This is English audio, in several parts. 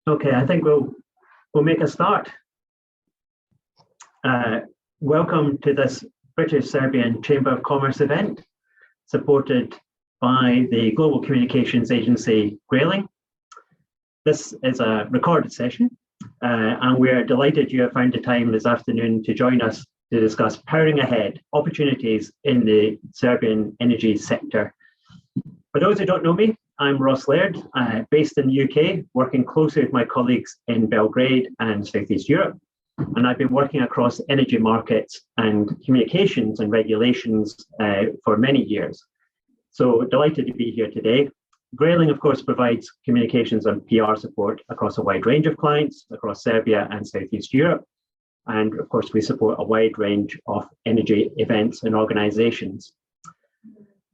Okay, I think we'll make a start. Welcome to this British Serbian Chamber of Commerce event, supported by the global communications agency Grayling. This is a recorded session, and we're delighted you have found the time this afternoon to join us to discuss powering ahead opportunities in the Serbian energy sector. For those who don't know me, I'm Ross Laird, based in the UK, working closely with my colleagues in Belgrade and Southeast Europe. And I've been working across energy markets and communications and regulations for many years. So delighted to be here today. Grayling, of course, provides communications and PR support across a wide range of clients across Serbia and Southeast Europe. And of course, we support a wide range of energy events and organizations.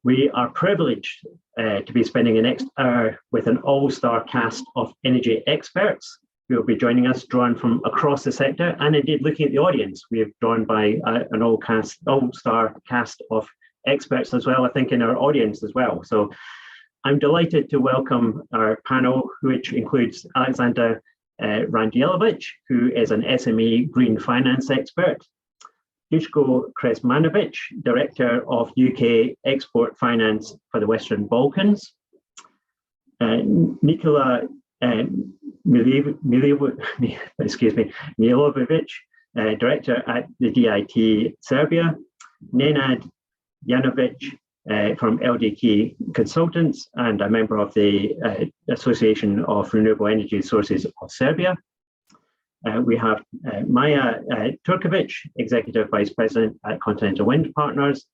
We are privileged to be spending the next hour with an all-star cast of energy experts who will be joining us, drawn from across the sector, and indeed looking at the audience. We have drawn by an all-star cast of experts as well, I think, in our audience as well. So I'm delighted to welcome our panel, which includes Aleksandar Randjelovic, who is an SME green finance expert, Duško Krsmanović, Director of UK Export Finance for the Western Balkans, Nikola Milivojević, Director at the DIT Serbia, Nenad Jovanovic from LDK Consultants and a member of the Association of Renewable Energy Sources of Serbia. We have Maja Turkovic, Executive Vice President at Continental Wind Partners,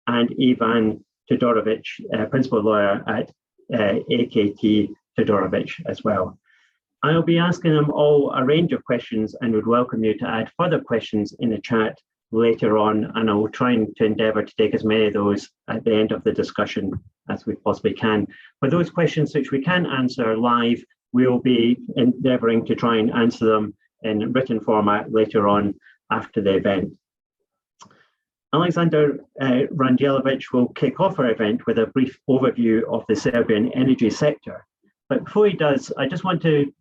and Ivan Todorovic, Principal Lawyer at AKT Todorovic as well. I'll be asking them all a range of questions and would welcome you to add further questions in the chat later on, and I will try to endeavour to take as many of those at the end of the discussion as we possibly can. For those questions which we can answer live, we will be endeavouring to try and answer them in written format later on after the event. Aleksandar Randjelovic will kick off our event with a brief overview of the Serbian energy sector. But before he does, I just want to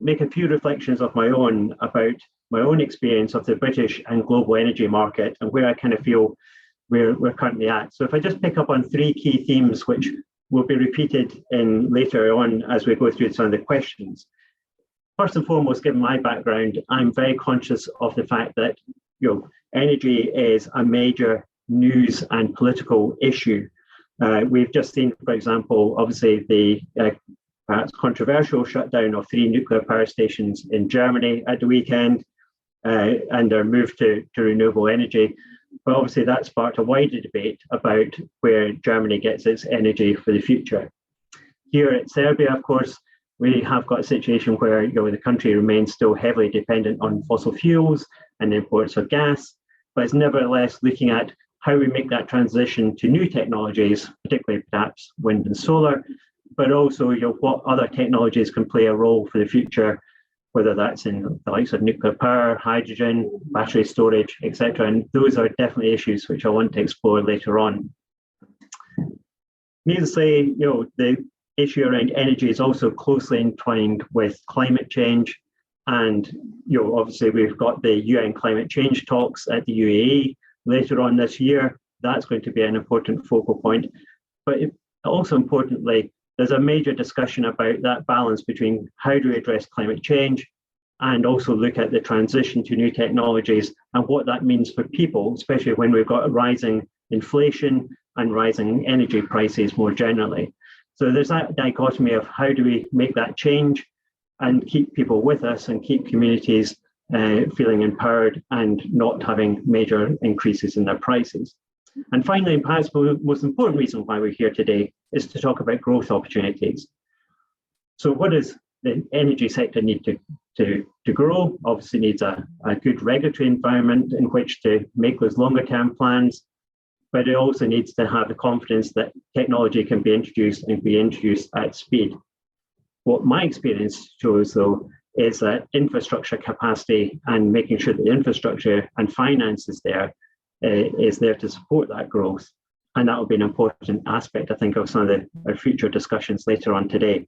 make a few reflections of my own about my own experience of the British and global energy market and where I kind of feel we're currently at. So if I just pick up on three key themes, which will be repeated in later on as we go through some of the questions. First and foremost, given my background, I'm very conscious of the fact that energy is a major news and political issue. We've just seen, for example, obviously the perhaps controversial shutdown of 3 nuclear power stations in Germany at the weekend and their move to renewable energy. But obviously that sparked a wider debate about where Germany gets its energy for the future. Here at Serbia, of course, we have got a situation where the country remains still heavily dependent on fossil fuels and imports of gas, but it's nevertheless looking at how we make that transition to new technologies, particularly perhaps wind and solar, but also what other technologies can play a role for the future, whether that's in the likes of nuclear power, hydrogen, battery storage, etc. And those are definitely issues which I want to explore later on. Needless to say, the issue around energy is also closely entwined with climate change. And obviously we've got the UN climate change talks at the UAE later on this year. That's going to be an important focal point. But also importantly, there's a major discussion about that balance between how do we address climate change and also look at the transition to new technologies and what that means for people, especially when we've got rising inflation and rising energy prices more generally. So there's that dichotomy of how do we make that change and keep people with us and keep communities feeling empowered and not having major increases in their prices. And finally, perhaps the most important reason why we're here today is to talk about growth opportunities. So what does the energy sector need to grow? Obviously needs a good regulatory environment in which to make those longer term plans, but it also needs to have the confidence that technology can be introduced and be introduced at speed. What my experience shows, though, is that infrastructure capacity and making sure that the infrastructure and finance is there to support that growth. And that will be an important aspect, I think, of some of our future discussions later on today.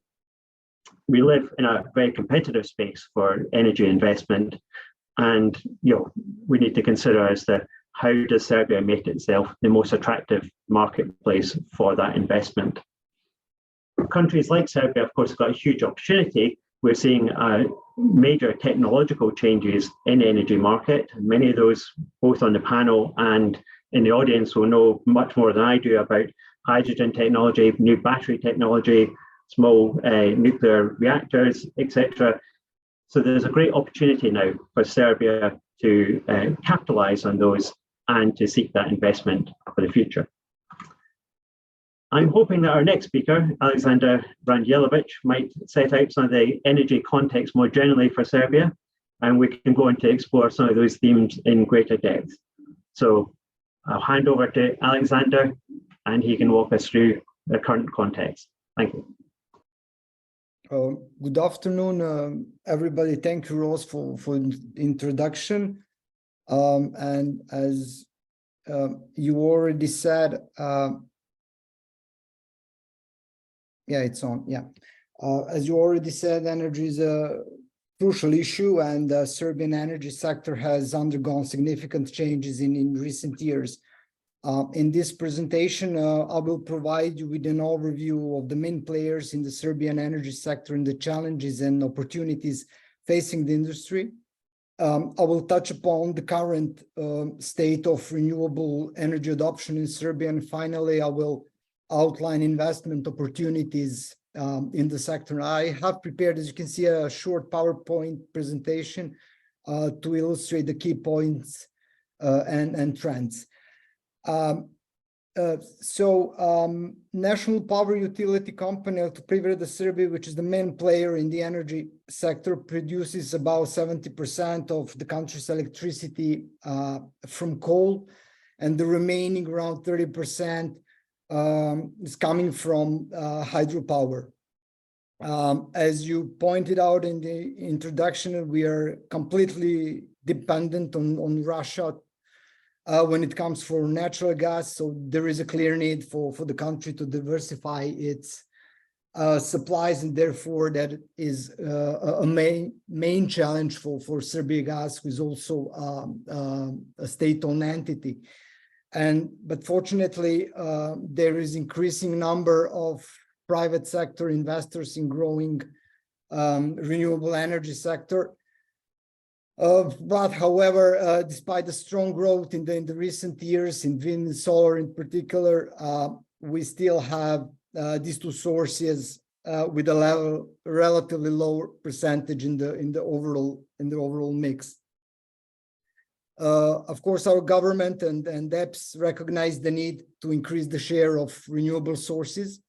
we live in a very competitive space for energy investment, and we need to consider as to how does Serbia make itself the most attractive marketplace for that investment. Countries like Serbia, of course, have got a huge opportunity. We're seeing major technological changes in the energy market. Many of those, both on the panel and in the audience, will know much more than I do about hydrogen technology, new battery technology, small nuclear reactors, etc. So there's a great opportunity now for Serbia to capitalize on those and to seek that investment for the future. I'm hoping that our next speaker, Aleksandar Randjelovic, might set out some of the energy context more generally for Serbia, and we can go on to explore some of those themes in greater depth. So I'll hand over to Aleksandar, and he can walk us through the current context. Thank you. Good afternoon, everybody. Thank you, Ross, for the introduction. And as you already said, yeah, it's on. Yeah, as you already said, energy is a crucial issue, and the Serbian energy sector has undergone significant changes in recent years. In this presentation, I will provide you with an overview of the main players in the Serbian energy sector and the challenges and opportunities facing the industry. I will touch upon the current state of renewable energy adoption in Serbia, and finally, I will outline investment opportunities in the sector. I have prepared, as you can see, a short PowerPoint presentation to illustrate the key points and trends. National Power Utility Company Elektroprivreda Serbia, which is the main player in the energy sector, produces about 70% of the country's electricity from coal, and the remaining around 30% is coming from hydropower. As you pointed out in the introduction, we are completely dependent on Russia when it comes for natural gas, so there is a clear need for the country to diversify its supplies, and therefore that is a main challenge for Serbia Gas, who is also a state-owned entity. But fortunately, there is increasing number of private sector investors in growing renewable energy sector. But however, despite the strong growth in the recent years in wind and solar in particular, we still have these two sources with a relatively lower percentage in the overall mix. Of course, our government and DEPs recognize the need to increase the share of renewable sources.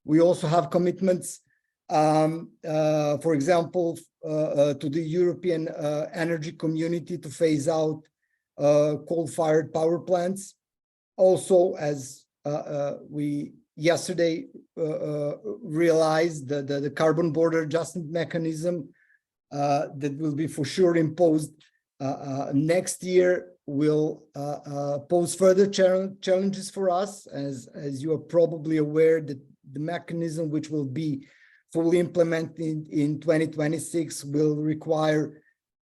We also have commitments, for example, to the European energy community to phase out coal-fired power plants. Also, as we yesterday realized, the carbon border adjustment mechanism that will be for sure imposed next year will pose further challenges for us, as you are probably aware that the mechanism, which will be fully implemented in 2026, will require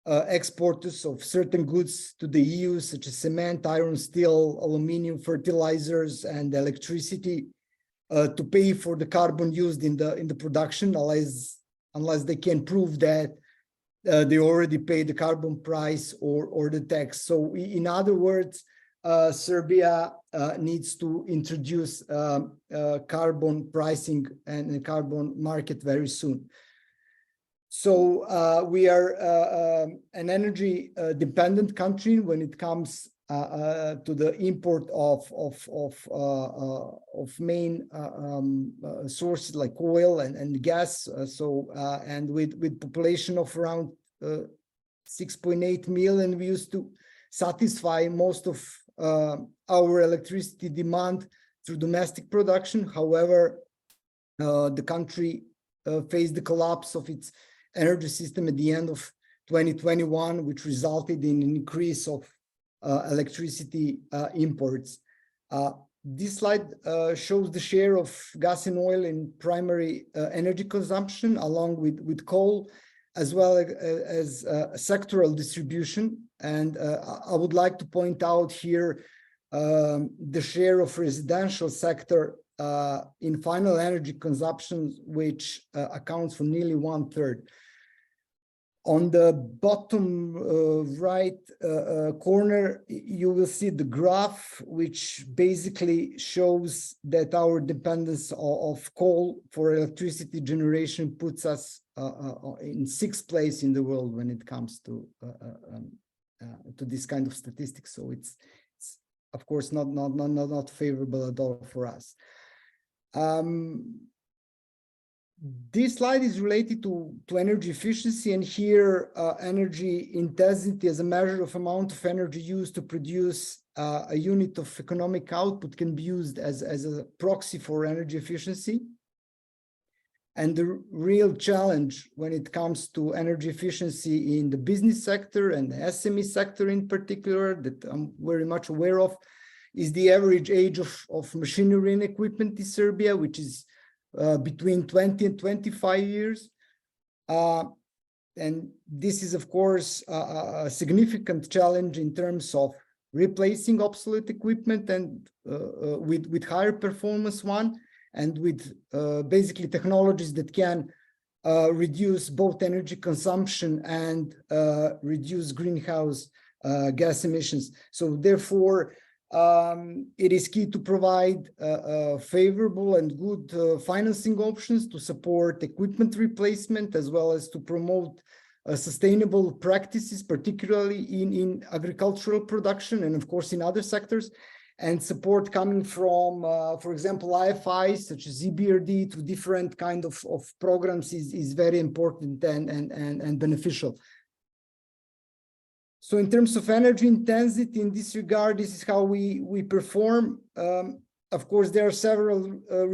exporters of certain goods to the EU, such as cement, iron, steel, aluminium, fertilizers, and electricity, to pay for the carbon used in the production, unless they can prove that they already paid the carbon price or the tax. So in other words, Serbia needs to introduce carbon pricing and a carbon market very soon. So we are an energy dependent country when it comes to the import of main sources like oil and gas. And with population of around 6.8 million, we used to satisfy most of our electricity demand through domestic production. However, the country faced the collapse of its energy system at the end of 2021, which resulted in an increase of electricity imports. This slide shows the share of gas and oil in primary energy consumption, along with coal, as well as sectoral distribution. And I would like to point out here the share of residential sector in final energy consumption, which accounts for nearly 1/3. On the bottom right corner, you will see the graph, which basically shows that our dependence of coal for electricity generation puts us in 6th place in the world when it comes to this kind of statistics. So it's of course not favorable at all for us. This slide is related to energy efficiency, and here energy intensity as a measure of amount of energy used to produce a unit of economic output can be used as a proxy for energy efficiency. And the real challenge when it comes to energy efficiency in the business sector and the SME sector in particular, that I'm very much aware of, is the average age of machinery and equipment in Serbia, which is between 20 and 25 years. And this is, of course, a significant challenge in terms of replacing obsolete equipment and with higher performance one, and with basically technologies that can reduce both energy consumption and reduce greenhouse gas emissions. So therefore, it is key to provide favorable and good financing options to support equipment replacement, as well as to promote sustainable practices, particularly in agricultural production and of course in other sectors. And support coming from, for example, IFIs such as EBRD to different kind of programs is very important and beneficial. So in terms of energy intensity in this regard, this is how we perform. Of course, there are several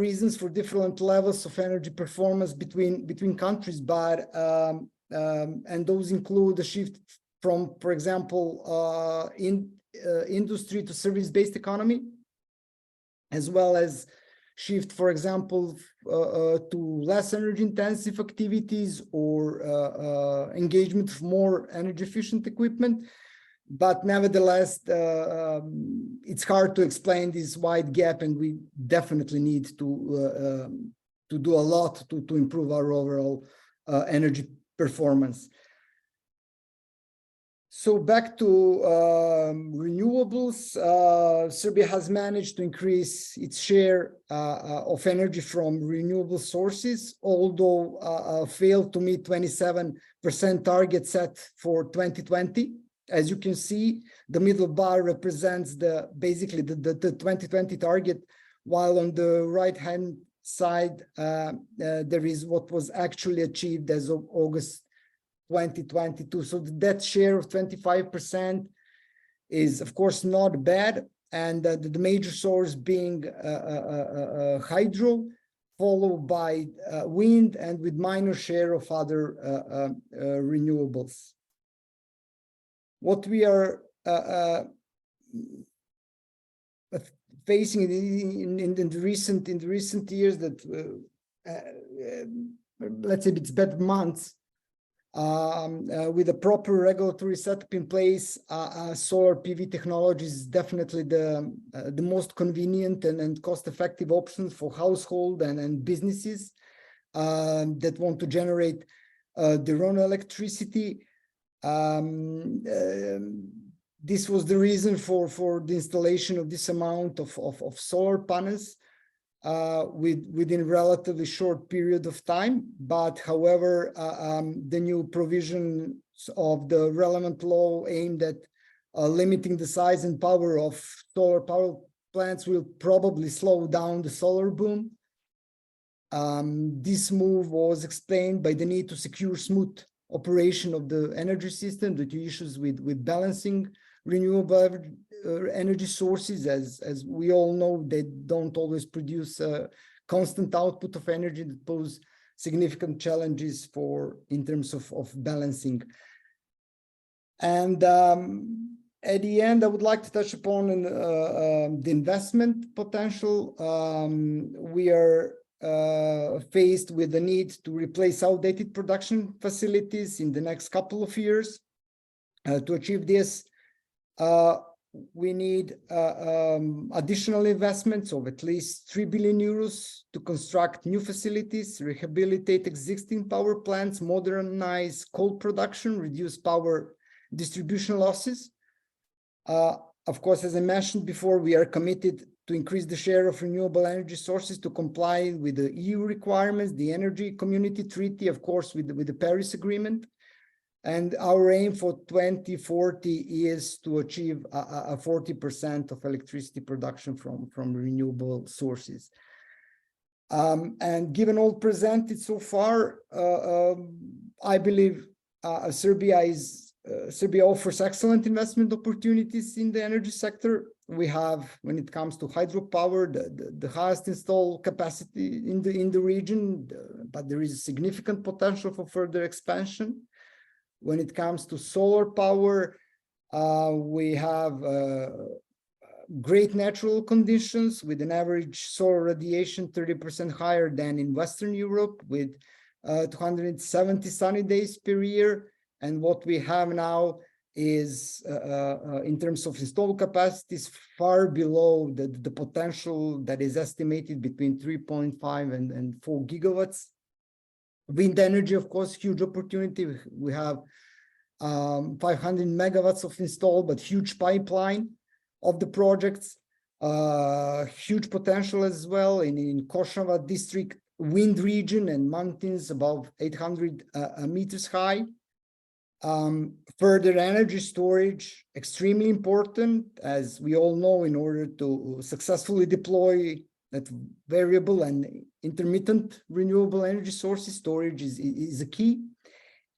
reasons for different levels of energy performance between countries, but and those include the shift from, for example, industry to service-based economy, as well as shift, for example, to less energy-intensive activities or engagement of more energy-efficient equipment. But nevertheless, it's hard to explain this wide gap, and we definitely need to do a lot to improve our overall energy performance. So back to renewables, Serbia has managed to increase its share of energy from renewable sources, although failed to meet 27% target set for 2020. As you can see, the middle bar represents basically the 2020 target, while on the right-hand side, there is what was actually achieved as of August 2022. So that share of 25% is, of course, not bad. And the major source being hydro, followed by wind, and with minor share of other renewables. What we are facing in the recent years, that let's say it's bad months, with a proper regulatory setup in place, solar PV technology is definitely the most convenient and cost-effective option for household and businesses that want to generate their own electricity. This was the reason for the installation of this amount of solar panels within a relatively short period of time. But however, the new provisions of the relevant law aimed at limiting the size and power of solar power plants will probably slow down the solar boom. This move was explained by the need to secure smooth operation of the energy system due to issues with balancing renewable energy sources. As we all know, they don't always produce constant output of energy, that pose significant challenges in terms of balancing. And At the end, I would like to touch upon the investment potential. We are faced with the need to replace outdated production facilities in the next couple of years. To achieve this, we need additional investments of at least 3 billion euros to construct new facilities, rehabilitate existing power plants, modernize coal production, reduce power distribution losses. Of course, as I mentioned before, we are committed to increase the share of renewable energy sources to comply with the EU requirements, the Energy Community Treaty, of course, with the Paris Agreement. And our aim for 2040 is to achieve a 40% of electricity production from renewable sources. And given all presented so far, I believe Serbia offers excellent investment opportunities in the energy sector. We have, when it comes to hydropower, the highest installed capacity in the region, but there is significant potential for further expansion. When it comes to solar power, we have great natural conditions with an average solar radiation 30% higher than in Western Europe, with 270 sunny days per year. And what we have now is, in terms of installed capacities, far below the potential that is estimated between 3.5 and 4 gigawatts. Wind energy, of course, huge opportunity. We have 500 megawatts of installed, but huge pipeline of the projects. Huge potential as well in Košava district, wind region and mountains above 800 meters high. Further energy storage, extremely important, as we all know, in order to successfully deploy that variable and intermittent renewable energy sources, storage is a key.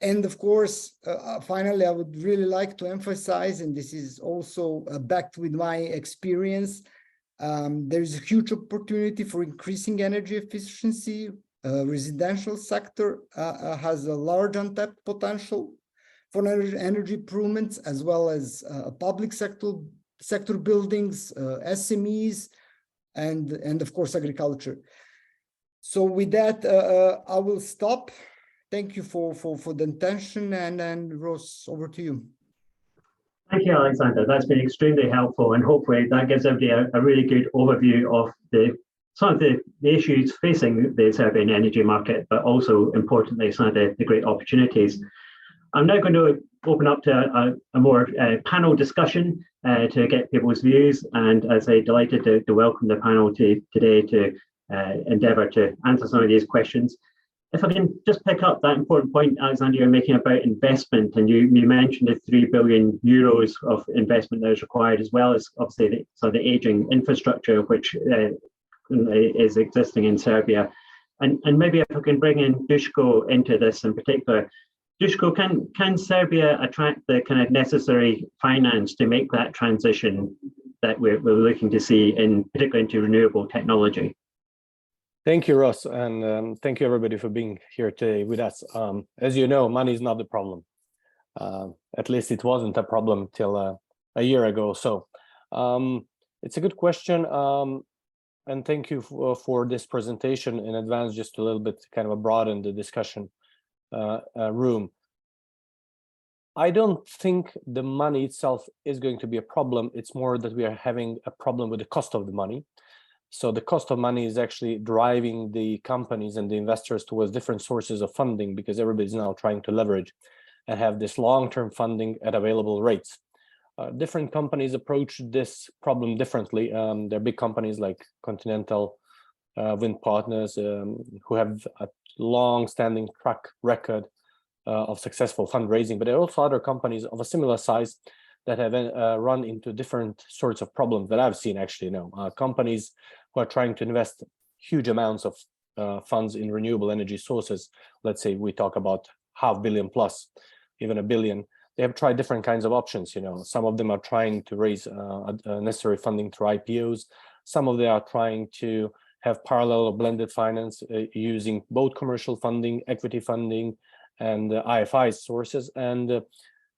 And of course, finally, I would really like to emphasize, and this is also backed with my experience, there is a huge opportunity for increasing energy efficiency. Residential sector has a large untapped potential for energy improvements, as well as public sector buildings, SMEs, and of course, agriculture. So with that, I will stop. Thank you for the attention, and Ross, over to you. Thank you, Aleksandar. That's been extremely helpful, and hopefully that gives everybody a really good overview of some of the issues facing the Serbian energy market, but also importantly, some of the great opportunities. I'm now going to open up to a more panel discussion to get people's views, and as I'm delighted to welcome the panel today to endeavour to answer some of these questions. If I can just pick up that important point, Aleksandar, you're making about investment, and you mentioned the 3 billion euros of investment that is required, as well as obviously the ageing infrastructure which is existing in Serbia. And maybe if I can bring in Duško into this in particular. Duško, can Serbia attract the kind of necessary finance to make that transition that we're looking to see, particularly into renewable technology? Thank you, Ross, and thank you everybody for being here today with us. As you know, money is not the problem. At least it wasn't a problem till a year ago. So it's a good question, and thank you for this presentation in advance, just a little bit kind of broaden the discussion room. I don't think the money itself is going to be a problem. It's more that we are having a problem with the cost of the money. So the cost of money is actually driving the companies and the investors towards different sources of funding, because everybody's now trying to leverage and have this long-term funding at available rates. Different companies approach this problem differently. There are big companies like Continental, Wind Partners, who have a long-standing track record of successful fundraising, but there are also other companies of a similar size that have run into different sorts of problems that I've seen actually. Companies who are trying to invest huge amounts of funds in renewable energy sources. Let's say we talk about $500 million plus, even $1 billion. They have tried different kinds of options. Some of them are trying to raise necessary funding through IPOs. Some of them are trying to have parallel or blended finance using both commercial funding, equity funding, and IFI sources. And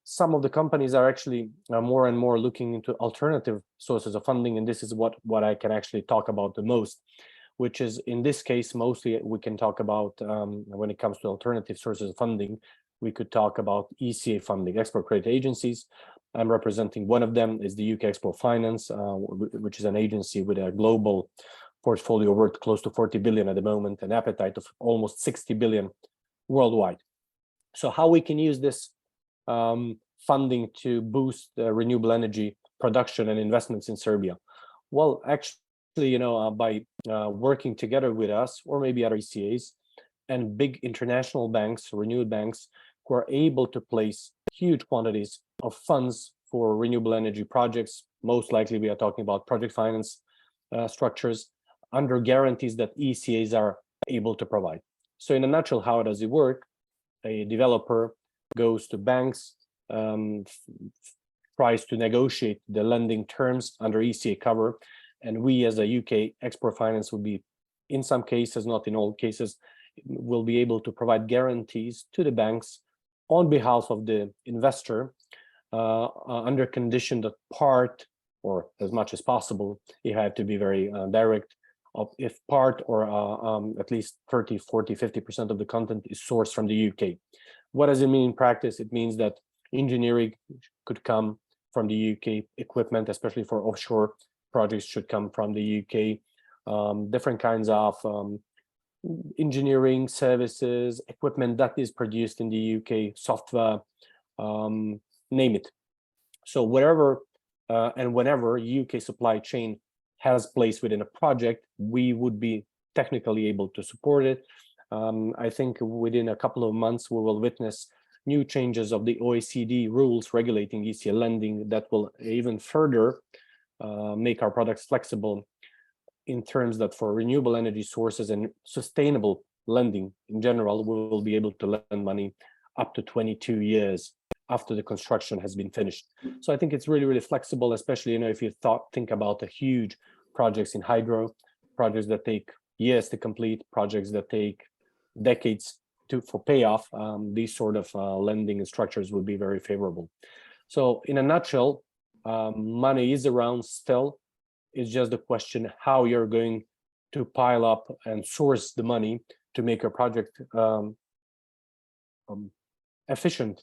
some of the companies are actually more and more looking into alternative sources of funding, and this is what I can actually talk about the most, which is in this case, mostly we can talk about when it comes to alternative sources of funding, we could talk about ECA funding, export credit agencies. I'm representing one of them, is the UK Export Finance, which is an agency with a global portfolio worth close to 40 billion at the moment, an appetite of almost 60 billion worldwide. So how we can use this funding to boost renewable energy production and investments in Serbia? Well, actually, by working together with us or maybe other ECAs and big international banks, renewed banks, who are able to place huge quantities of funds for renewable energy projects. Most likely we are talking about project finance structures under guarantees that ECAs are able to provide. So in a nutshell, how does it work? A developer goes to banks, tries to negotiate the lending terms under ECA cover, and we as a UK Export Finance will be, in some cases, not in all cases, will be able to provide guarantees to the banks on behalf of the investor under condition that part, or as much as possible, you have to be very direct, if part or at least 30, 40, 50% of the content is sourced from the UK. What does it mean in practice? It means that engineering could come from the UK, equipment, especially for offshore projects, should come from the UK, different kinds of engineering services, equipment that is produced in the UK, software, name it. So wherever and whenever UK supply chain has place within a project, we would be technically able to support it. I think within a couple of months, we will witness new changes of the OECD rules regulating ECA lending that will even further make our products flexible in terms that for renewable energy sources and sustainable lending in general, we will be able to lend money up to 22 years after the construction has been finished. So I think it's really, really flexible, especially if you think about the huge projects in hydro, projects that take years to complete, projects that take decades for payoff. These sort of lending structures would be very favorable. So in a nutshell, money is around still. It's just the question how you're going to pile up and source the money to make a project efficient,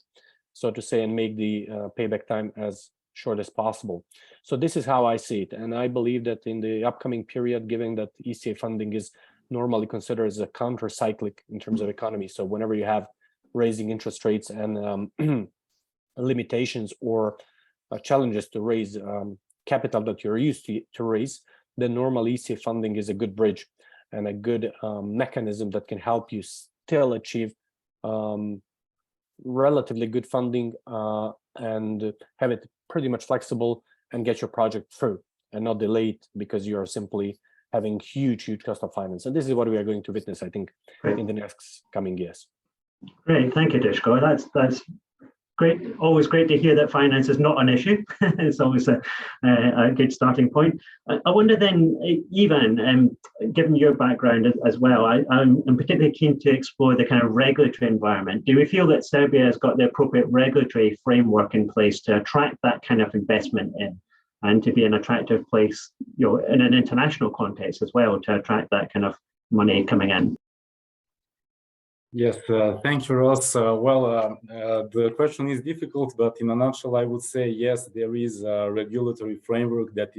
so to say, and make the payback time as short as possible. So this is how I see it. And I believe that in the upcoming period, given that ECA funding is normally considered as a counter-cyclic in terms of economy. So whenever you have raising interest rates and limitations or challenges to raise capital that you're used to raise, then normal ECA funding is a good bridge and a good mechanism that can help you still achieve relatively good funding and have it pretty much flexible and get your project through and not delayed because you are simply having huge cost of finance. And this is what we are going to witness, I think, in the next coming years. Great, thank you, Duško. That's great. Always great to hear that finance is not an issue. It's always a good starting point. I wonder then, Ivan, given your background as well, I'm particularly keen to explore the kind of regulatory environment. Do we feel that Serbia has got the appropriate regulatory framework in place to attract that kind of investment in, and to be an attractive place, in an international context as well, to attract that kind of money coming in? Yes, thank you, Ross. The question is difficult, but in a nutshell, I would say yes, there is a regulatory framework that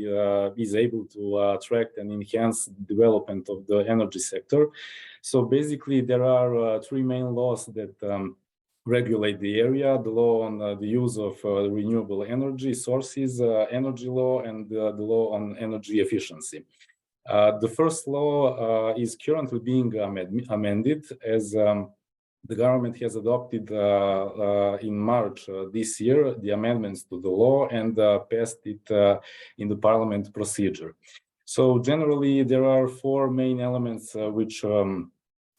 is able to attract and enhance development of the energy sector. So basically, there are three main laws that regulate the area: the law on the use of renewable energy sources, energy law, and the law on energy efficiency. The first law is currently being amended as the government has adopted in March this year the amendments to the law and passed it in the parliament procedure. So generally, there are four main elements which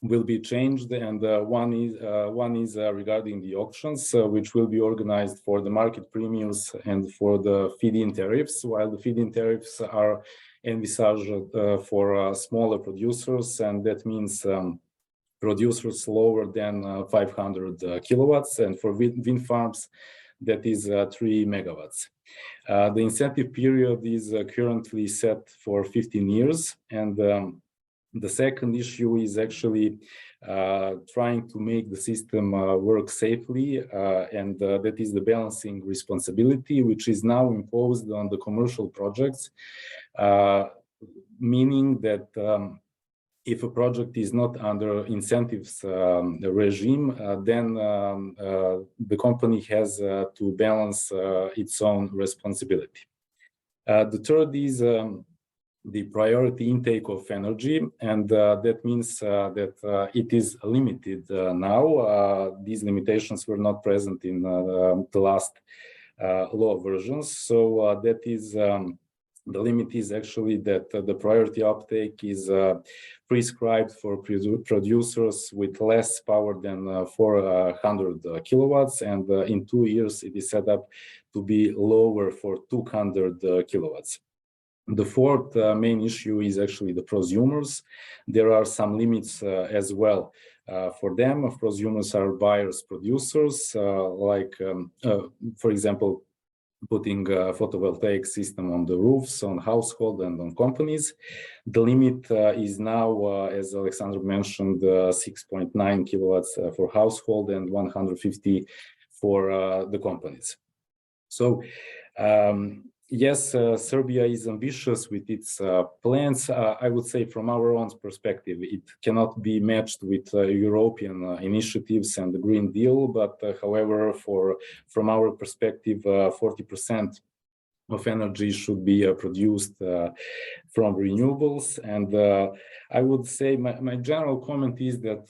will be changed, and one is regarding the auctions, which will be organized for the market premiums and for the feed-in tariffs, while the feed-in tariffs are envisaged for smaller producers, and that means producers lower than 500 kilowatts, and for wind farms that is 3 megawatts. The incentive period is currently set for 15 years, and the second issue is actually trying to make the system work safely, and that is the balancing responsibility, which is now imposed on the commercial projects, meaning that if a project is not under incentives regime, then the company has to balance its own responsibility. The third is the priority intake of energy, and that means that it is limited now. These limitations were not present in the last law versions, so that is the limit is actually that the priority uptake is prescribed for producers with less power than 400 kilowatts, and in 2 years it is set up to be lower for 200 kilowatts. The fourth main issue is actually the prosumers. There are some limits as well for them. Prosumers are buyers, producers, like, for example, putting a photovoltaic system on the roofs, on household and on companies. The limit is now, as Aleksandar mentioned, 6.9 kilowatts for household and 150 for the companies. So, yes, Serbia is ambitious with its plans. I would say from our own perspective, it cannot be matched with European initiatives and the Green Deal. But however, from our perspective, 40% of energy should be produced from renewables. And I would say my general comment is that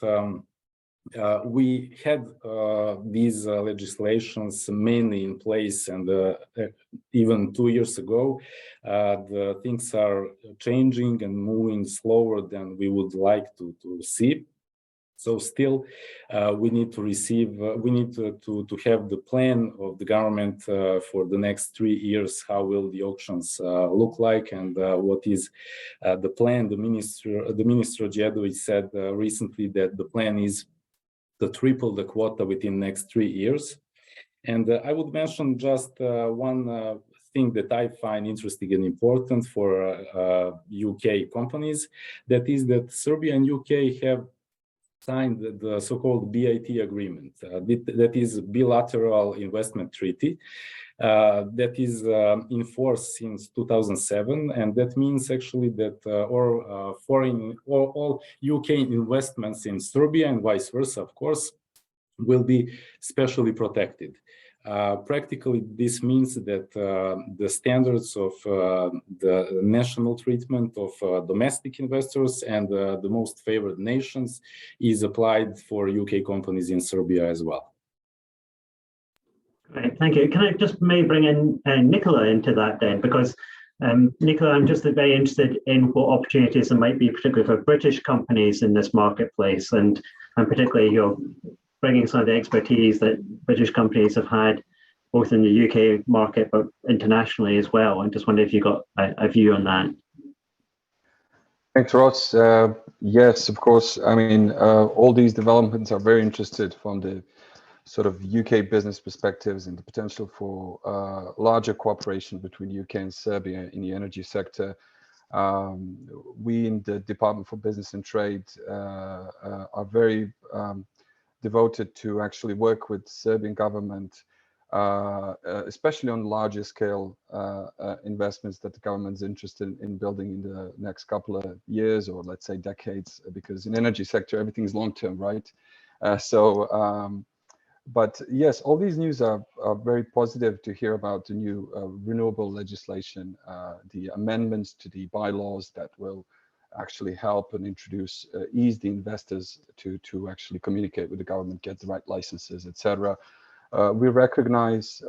we had these legislations mainly in place, and even 2 years ago, the things are changing and moving slower than we would like to see. So still, we need to have the plan of the government for the next 3 years. How will the auctions look like, and what is the plan? The minister Đedović said recently that the plan is to triple the quota within next 3 years. And I would mention just one thing that I find interesting and important for UK companies. That is that Serbia and UK have signed the so-called BIT agreement. That is bilateral investment treaty. That is in force since 2007, and that means actually that all UK investments in Serbia and vice versa, of course, will be specially protected. Practically, this means that the standards of the national treatment of domestic investors and the most favored nations is applied for UK companies in Serbia as well. Right, thank you. Can I just maybe bring in Nikola into that then? Because Nikola, I'm just very interested in what opportunities there might be, particularly for British companies in this marketplace, and particularly you're bringing some of the expertise that British companies have had both in the UK market but internationally as well. I just wonder if you got a view on that. Thanks, Ross. Yes, of course. I mean, all these developments are very interested from the sort of UK business perspectives and the potential for larger cooperation between UK and Serbia in the energy sector. We in the Department for Business and Trade are very devoted to actually work with Serbian government, especially on larger scale investments that the government's interested in building in the next couple of years, or let's say decades, because in energy sector, everything's long-term, right? But yes, all these news are very positive to hear about the new renewable legislation, the amendments to the bylaws that will actually help and ease the investors to actually communicate with the government, get the right licenses, etc. We recognize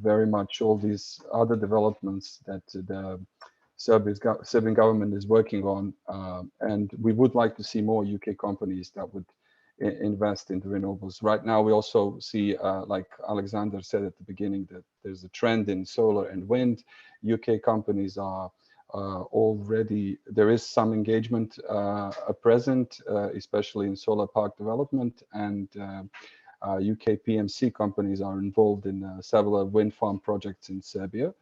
very much all these other developments that the Serbian government is working on, and we would like to see more UK companies that would invest in the renewables. Right now, we also see, like Aleksandar said at the beginning, that there's a trend in solar and wind. UK companies are already, there is some engagement present, especially in solar park development, and UK PMC companies are involved in several wind farm projects in Serbia.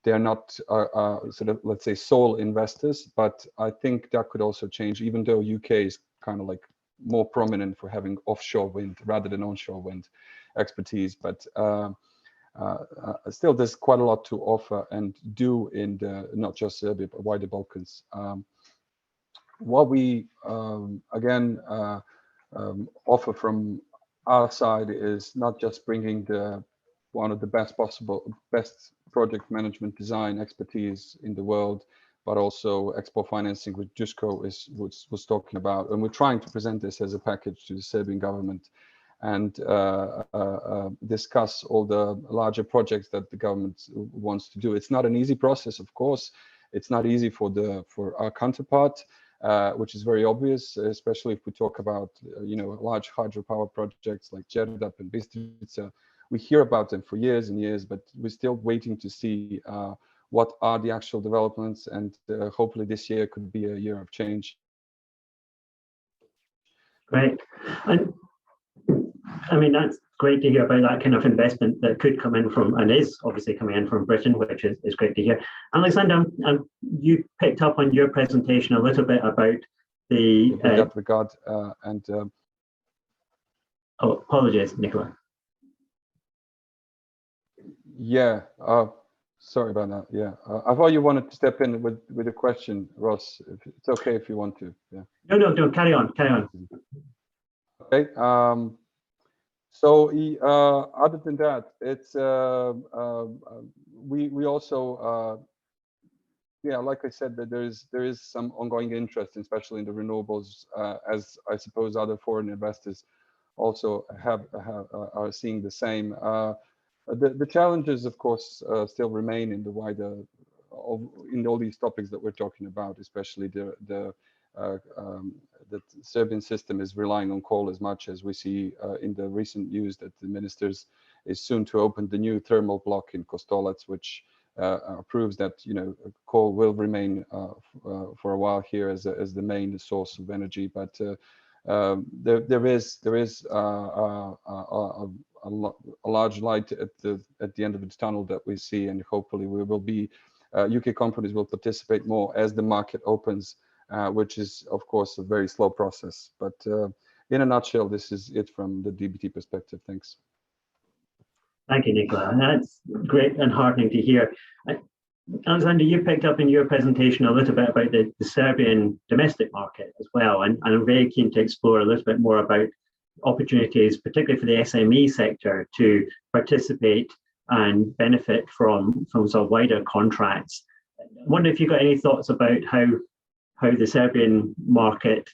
They're not sort of, let's say, sole investors, but I think that could also change, even though UK is kind of like more prominent for having offshore wind rather than onshore wind expertise. But still, there's quite a lot to offer and do in not just Serbia, but wider Balkans. What we, again, offer from our side is not just bringing one of the best project management design expertise in the world, but also export financing, which Duško was talking about. And we're trying to present this as a package to the Serbian government and discuss all the larger projects that the government wants to do. It's not an easy process, of course. It's not easy for our counterpart, which is very obvious, especially if we talk about large hydropower projects like Đerdap and Bistrica. We hear about them for years and years, but we're still waiting to see what are the actual developments, and hopefully this year could be a year of change. Great. And I mean, that's great to hear about that kind of investment that could come in from, and is obviously coming in from Britain, which is great to hear. Aleksandar, you picked up on your presentation a little bit about the... In that regard, oh, apologies, Nikola. Yeah, sorry about that. Yeah, I thought you wanted to step in with a question, Ross. It's okay if you want to. Yeah. No, carry on. Okay. So other than that, it's we also yeah, like I said, that there is some ongoing interest, especially in the renewables, as I suppose other foreign investors also are seeing the same. The challenges, of course, still remain in the wider, in all these topics that we're talking about, especially the Serbian system is relying on coal as much as we see in the recent news that the ministers is soon to open the new thermal block in Kostolac, which proves that coal will remain for a while here as the main source of energy. But there is a large light at the end of the tunnel that we see, and hopefully we will be UK companies will participate more as the market opens, which is of course a very slow process. But in a nutshell, this is it from the DBT perspective. Thanks. Thank you, Nikola. That's great and heartening to hear. Aleksandar, you picked up in your presentation a little bit about the Serbian domestic market as well, and I'm very keen to explore a little bit more about opportunities, particularly for the SME sector, to participate and benefit from some wider contracts. I wonder if you've got any thoughts about how the Serbian market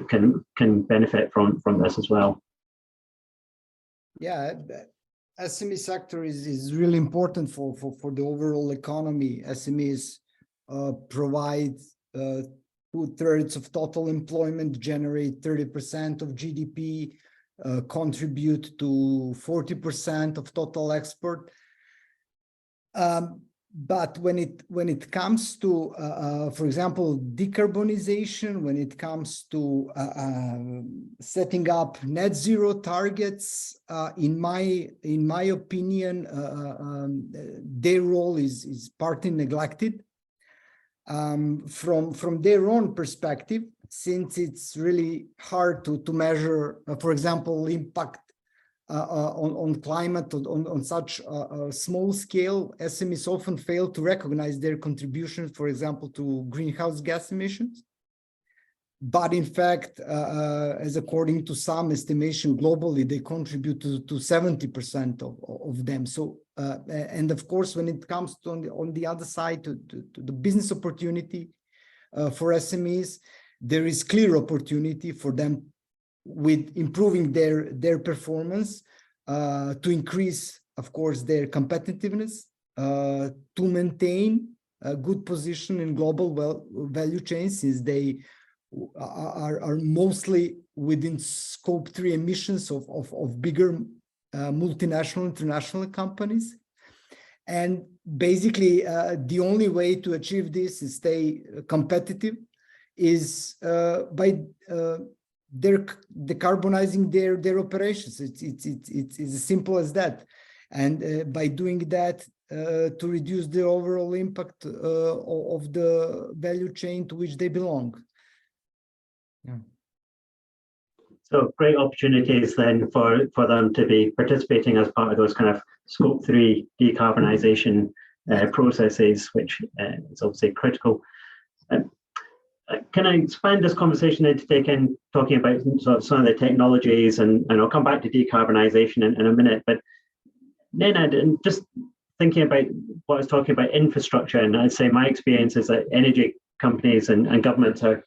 can benefit from this as well. Yeah, SME sector is really important for the overall economy. SMEs provide 2/3 of total employment, generate 30% of GDP, contribute to 40% of total export. But when it comes to, for example, decarbonization, when it comes to setting up net zero targets, in my opinion, their role is partly neglected. From their own perspective, since it's really hard to measure, for example, impact on climate on such a small scale, SMEs often fail to recognize their contribution, for example, to greenhouse gas emissions. But in fact, as according to some estimation globally, they contribute to 70% of them. So, and of course, when it comes to on the other side, to the business opportunity for SMEs, there is clear opportunity for them with improving their performance, to increase, of course, their competitiveness, to maintain a good position in global value chains, since they are mostly within scope 3 emissions of bigger multinational international companies. And basically, the only way to achieve this and stay competitive is by they're decarbonizing their operations. It's as simple as that. And by doing that, to reduce the overall impact of the value chain to which they belong. Yeah. So great opportunities then for them to be participating as part of those kind of scope 3 decarbonisation processes, which is obviously critical. Can I expand this conversation into talking about sort of some of the technologies, and I'll come back to decarbonisation in a minute, but Nenad, and just thinking about what I was talking about infrastructure, and I'd say my experience is that energy companies and governments are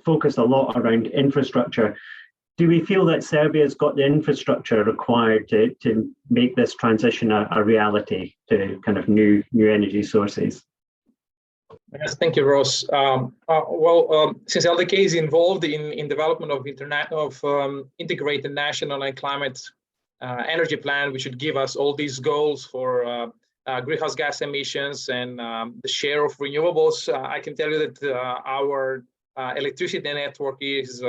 focused a lot around infrastructure. Do we feel that Serbia's got the infrastructure required to make this transition a reality to kind of new energy sources? Yes, thank you, Ross. Since LDK is involved in development of integrated national and climate energy plan, which should give us all these goals for greenhouse gas emissions and the share of renewables. I can tell you that our electricity network is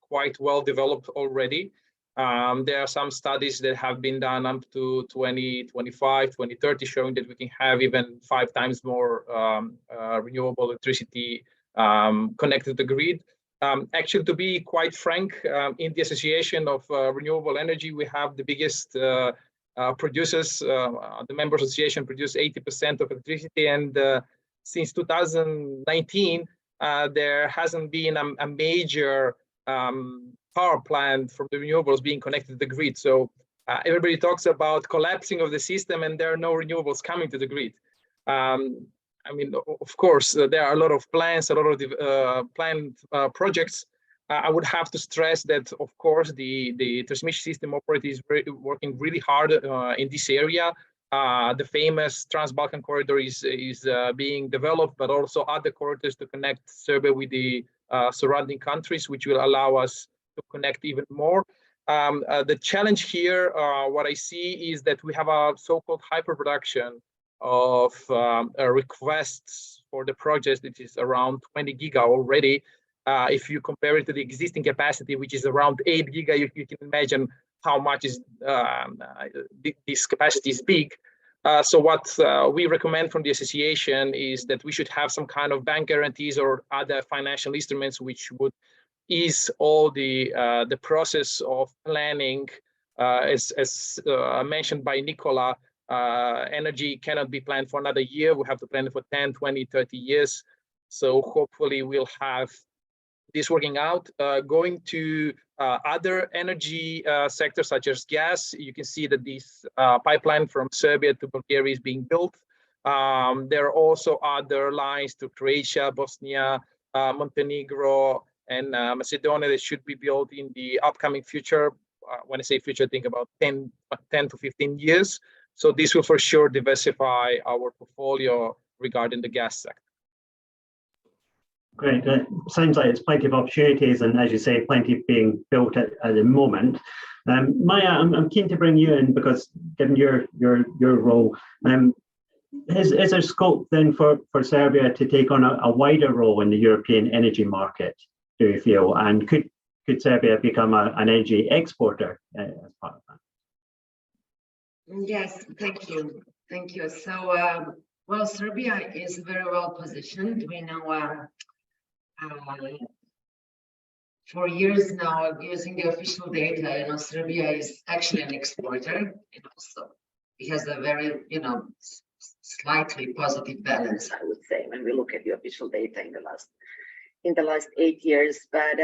quite well developed already. There are some studies that have been done up to 2025, 2030, showing that we can have even 5 times more renewable electricity connected to the grid. Actually, to be quite frank, in the Association of Renewable Energy, we have the biggest producers. The member association produce 80% of electricity, and since 2019, there hasn't been a major power plant from the renewables being connected to the grid. So everybody talks about collapsing of the system, and there are no renewables coming to the grid. I mean, of course, there are a lot of plans, a lot of planned projects. I would have to stress that, of course, the transmission system operator is working really hard in this area. The famous Trans-Balkan corridor is being developed, but also other corridors to connect Serbia with the surrounding countries, which will allow us to connect even more. The challenge here, what I see, is that we have a so-called hyperproduction of requests for the project, which is around 20 giga already. If you compare it to the existing capacity, which is around 8 giga, you can imagine how much is this capacity is big. So what we recommend from the association is that we should have some kind of bank guarantees or other financial instruments which would ease all the process of planning. As mentioned by Nikola, energy cannot be planned for another year. We have to plan it for 10, 20, 30 years. So hopefully we'll have this working out. Going to other energy sectors such as gas, you can see that this pipeline from Serbia to Bulgaria is being built. There are also other lines to Croatia, Bosnia, Montenegro, and Macedonia that should be built in the upcoming future. When I say future, think about 10 to 15 years. So this will for sure diversify our portfolio regarding the gas sector. Great. Sounds like it's plenty of opportunities, and as you say, plenty being built at the moment. Maja, I'm keen to bring you in because, given your role, is there scope then for Serbia to take on a wider role in the European energy market, do you feel? And could Serbia become an energy exporter as part of that? Yes, thank you. Thank you. So, well, Serbia is very well positioned. We know for years now, using the official data, Serbia is actually an exporter. So it has a very, slightly positive balance, I would say, when we look at the official data in the last 8 years. But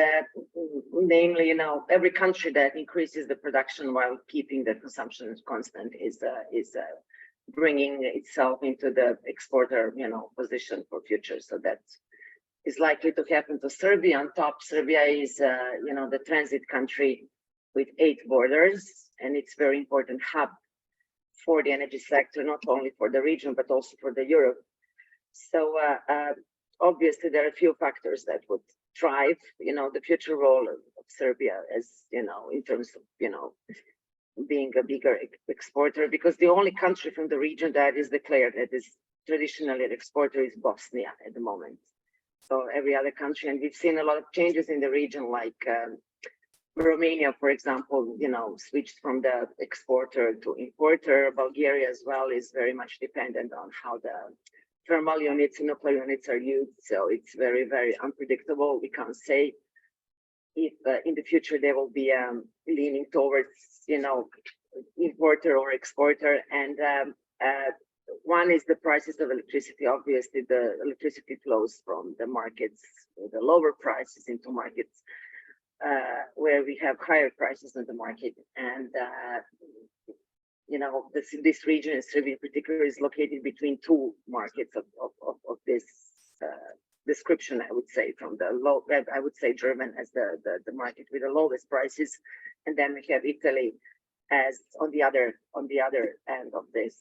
namely, every country that increases the production while keeping the consumption constant is bringing itself into the exporter, position for future. So that is likely to happen to Serbia. On top, Serbia is, the transit country with 8 borders, and it's very important hub for the energy sector, not only for the region, but also for the Europe. So obviously, there are a few factors that would drive, the future role of Serbia as, in terms of, being a bigger exporter, because the only country from the region that is declared that is traditionally an exporter is Bosnia at the moment. so every other country. And we've seen a lot of changes in the region, like Romania, for example, switched from the exporter to importer. Bulgaria as well is very much dependent on how the thermal units and nuclear units are used. So it's very, very unpredictable. We can't say if in the future they will be leaning towards, importer or exporter. And one is the prices of electricity. Obviously, the electricity flows from the markets, the lower prices into markets where we have higher prices on the market. And this region in Serbia in particular is located between two markets of this description, I would say, from the low, I would say German as the market with the lowest prices, and then we have Italy as on the other end of this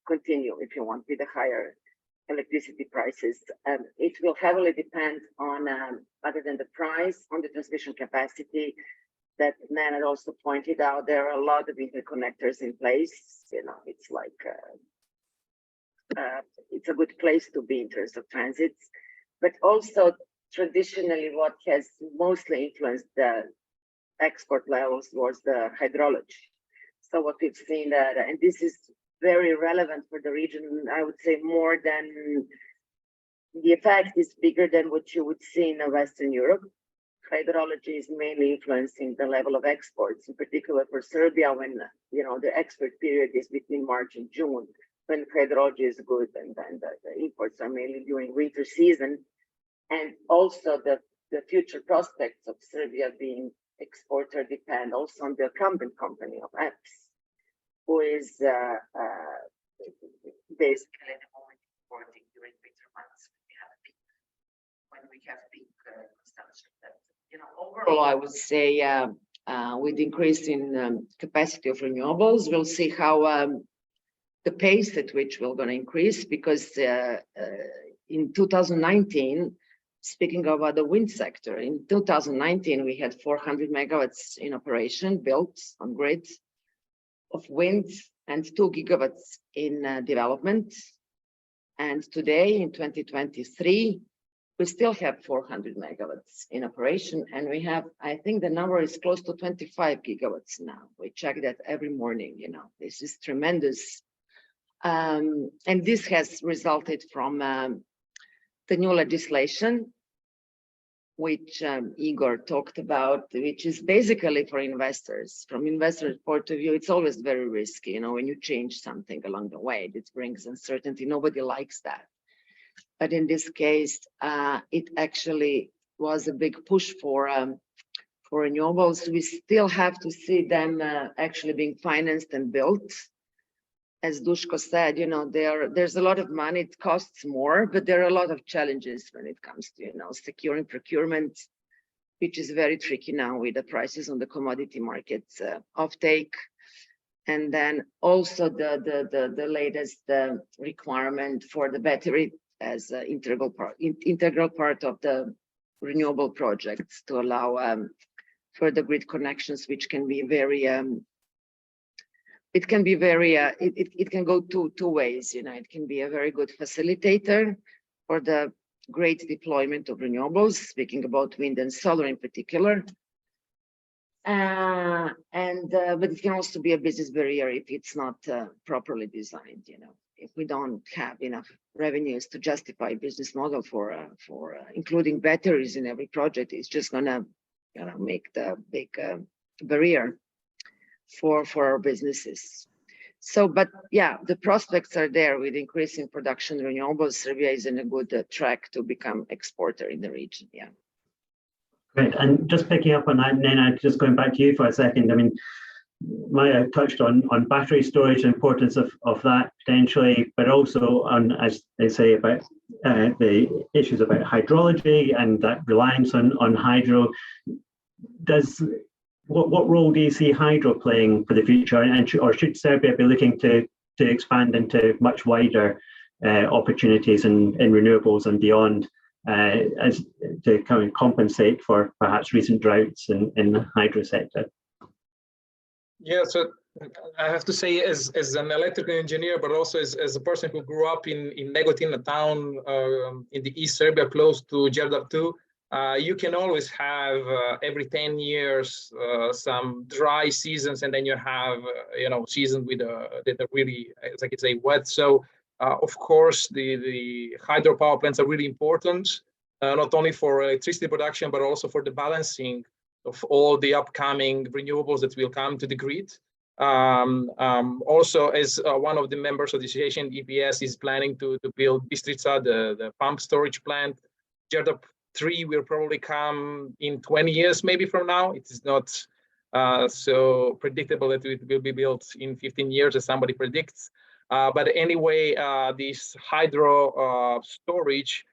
continuum, if you want, with the higher electricity prices. It will heavily depend on, other than the price, on the transmission capacity that Nenad also pointed out. There are a lot of interconnectors in place. It's like it's a good place to be in terms of transits, but also traditionally what has mostly influenced the export levels was the hydrology. So what we've seen that, and this is very relevant for the region, I would say more than the effect is bigger than what you would see in Western Europe. Hydrology is mainly influencing the level of exports, in particular for Serbia, when the export period is between March and June, when hydrology is good, and then the imports are mainly during winter season. And also the future prospects of Serbia being exporter depend also on the incumbent company of EPS, who is basically at the moment importing during winter months when we have peak consumption. Overall, I would say with increase in capacity of renewables, we'll see how the pace at which we're going to increase, because in 2019, speaking about the wind sector, in 2019, we had 400 megawatts in operation built on grids of wind and 2 gigawatts in development. And today in 2023, we still have 400 megawatts in operation. And we have, I think the number is close to 25 gigawatts now. We check that every morning, this is tremendous. And this has resulted from the new legislation, which Igor talked about, which is basically for investors. From investors' point of view, it's always very risky, when you change something along the way, it brings uncertainty. Nobody likes that. But in this case, it actually was a big push for renewables. We still have to see them actually being financed and built. As Duško said, there's a lot of money, it costs more, but there are a lot of challenges when it comes to, securing procurement, which is very tricky now with the prices on the commodity markets, offtake. And then also the latest requirement for the battery as an integral part of the renewable projects to allow further grid connections, which can be very it can go two ways. It can be a very good facilitator for the great deployment of renewables, speaking about wind and solar in particular. But it can also be a business barrier if it's not properly designed. If we don't have enough revenues to justify business model for including batteries in every project, it's just gonna make the big barrier for our businesses. So, but yeah, the prospects are there with increasing production renewables. Serbia is in a good track to become exporter in the region. Yeah. Great. And just picking up on that, Nenad, just going back to you for a second. I mean, Maja touched on battery storage, the importance of that potentially, but also on, as they say, about the issues about hydrology and that reliance on hydro. What role do you see hydro playing for the future, or should Serbia be looking to expand into much wider opportunities in renewables and beyond, as to kind of compensate for perhaps recent droughts in the hydro sector? Yeah, so I have to say, as an electrical engineer, but also as a person who grew up in Negotin, a town in the East Serbia, close to Đerdap II, you can always have every 10 years some dry seasons, and then you have seasons with that are really, as I could say, wet. So of course the hydropower plants are really important, not only for electricity production but also for the balancing of all the upcoming renewables that will come to the grid. Also, as one of the members of the association, EPS is planning to build Bistrica, the pump storage plant. Đerdap 3 will probably come in 20 years, maybe from now. It is not so predictable that it will be built in 15 years, as somebody predicts. But anyway, this hydro storage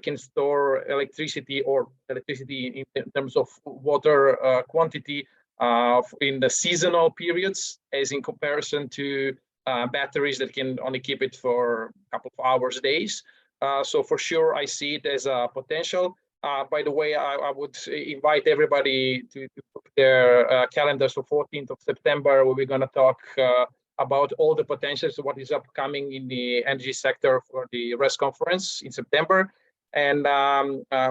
can store electricity in terms of water quantity in the seasonal periods, as in comparison to batteries that can only keep it for a couple of hours, days. So for sure, I see it as a potential. By the way, I would invite everybody to put their calendars for 14th of September, where we're going to talk about all the potentials of what is upcoming in the energy sector for the RES conference in September. And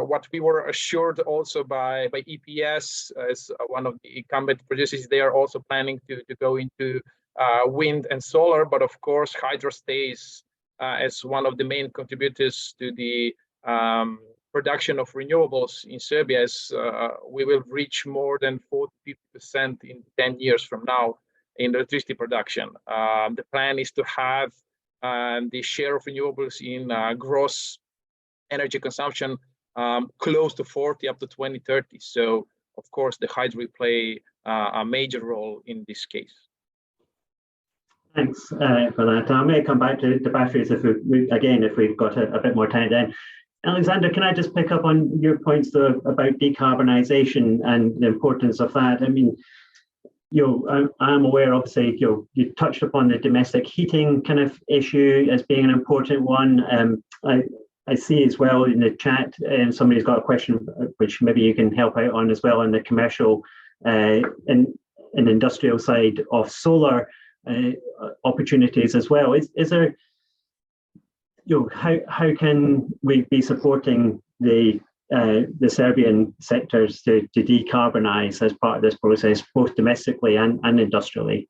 what we were assured also by EPS, as one of the incumbent producers, they are also planning to go into wind and solar, but of course hydro stays as one of the main contributors to the production of renewables in Serbia, as we will reach more than 40-50% in 10 years from now in electricity production. The plan is to have the share of renewables in gross energy consumption close to 40 up to 2030. So of course the hydro will play a major role in this case. Thanks for that. I may come back to the batteries if we've got a bit more time then. Aleksandar, can I just pick up on your points though about decarbonisation and the importance of that? I mean, I'm aware, obviously, you touched upon the domestic heating kind of issue as being an important one. I see as well in the chat, somebody's got a question which maybe you can help out on as well on the commercial and industrial side of solar opportunities as well. Is there, how can we be supporting the Serbian sectors to decarbonise as part of this process, both domestically and industrially?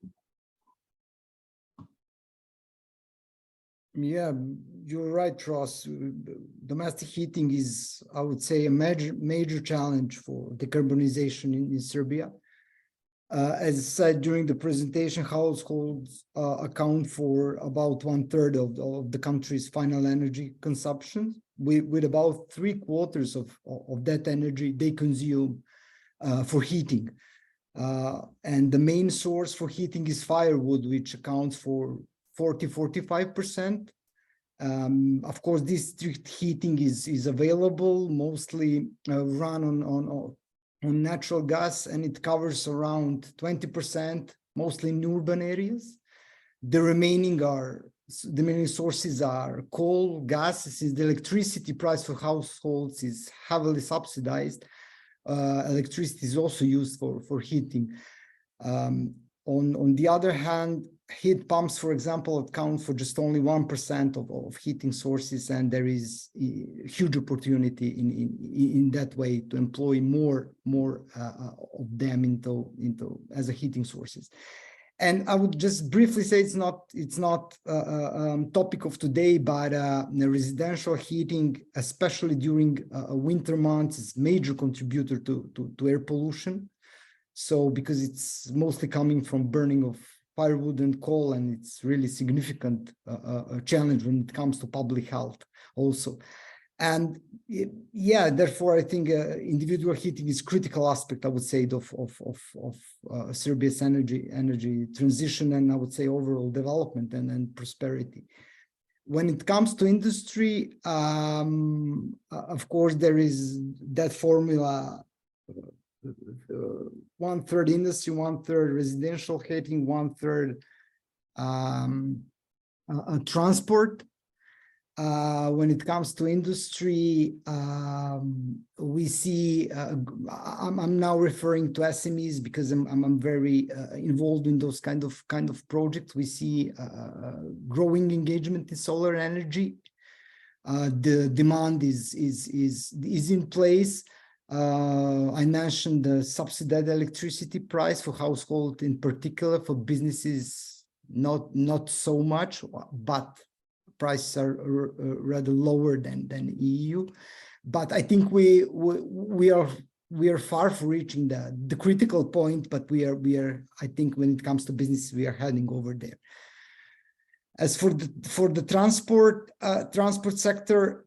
Yeah, you're right, Ross. Domestic heating is, I would say, a major challenge for decarbonization in Serbia. As said during the presentation, households account for about 1/3 of the country's final energy consumption, with about 3/4 of that energy they consume for heating. And the main source for heating is firewood, which accounts for 40-45%. Of course, district heating is available, mostly run on natural gas, and it covers around 20%, mostly in urban areas. The remaining sources are coal, gas. Since the electricity price for households is heavily subsidized, electricity is also used for heating. On the other hand, heat pumps, for example, account for just only 1% of heating sources, and there is a huge opportunity in that way to employ more of them into as a heating sources. And I would just briefly say it's not topic of today, but the residential heating, especially during winter months, is a major contributor to air pollution. So because it's mostly coming from burning of firewood and coal, and it's really significant challenge when it comes to public health also. And yeah, therefore I think individual heating is critical aspect, I would say, of Serbia's energy transition, and I would say overall development and prosperity. When it comes to industry, of course there is that formula. 1/3 industry, 1/3 residential heating, 1/3 transport. When it comes to industry, we see, I'm now referring to SMEs because I'm very involved in those kind of projects. We see growing engagement in solar energy. The demand is in place. I mentioned the subsidized electricity price for household, in particular. For businesses, not so much, but prices are rather lower than EU. But I think we are far from reaching the critical point, but we are I think when it comes to business, we are heading over there. As for the transport sector,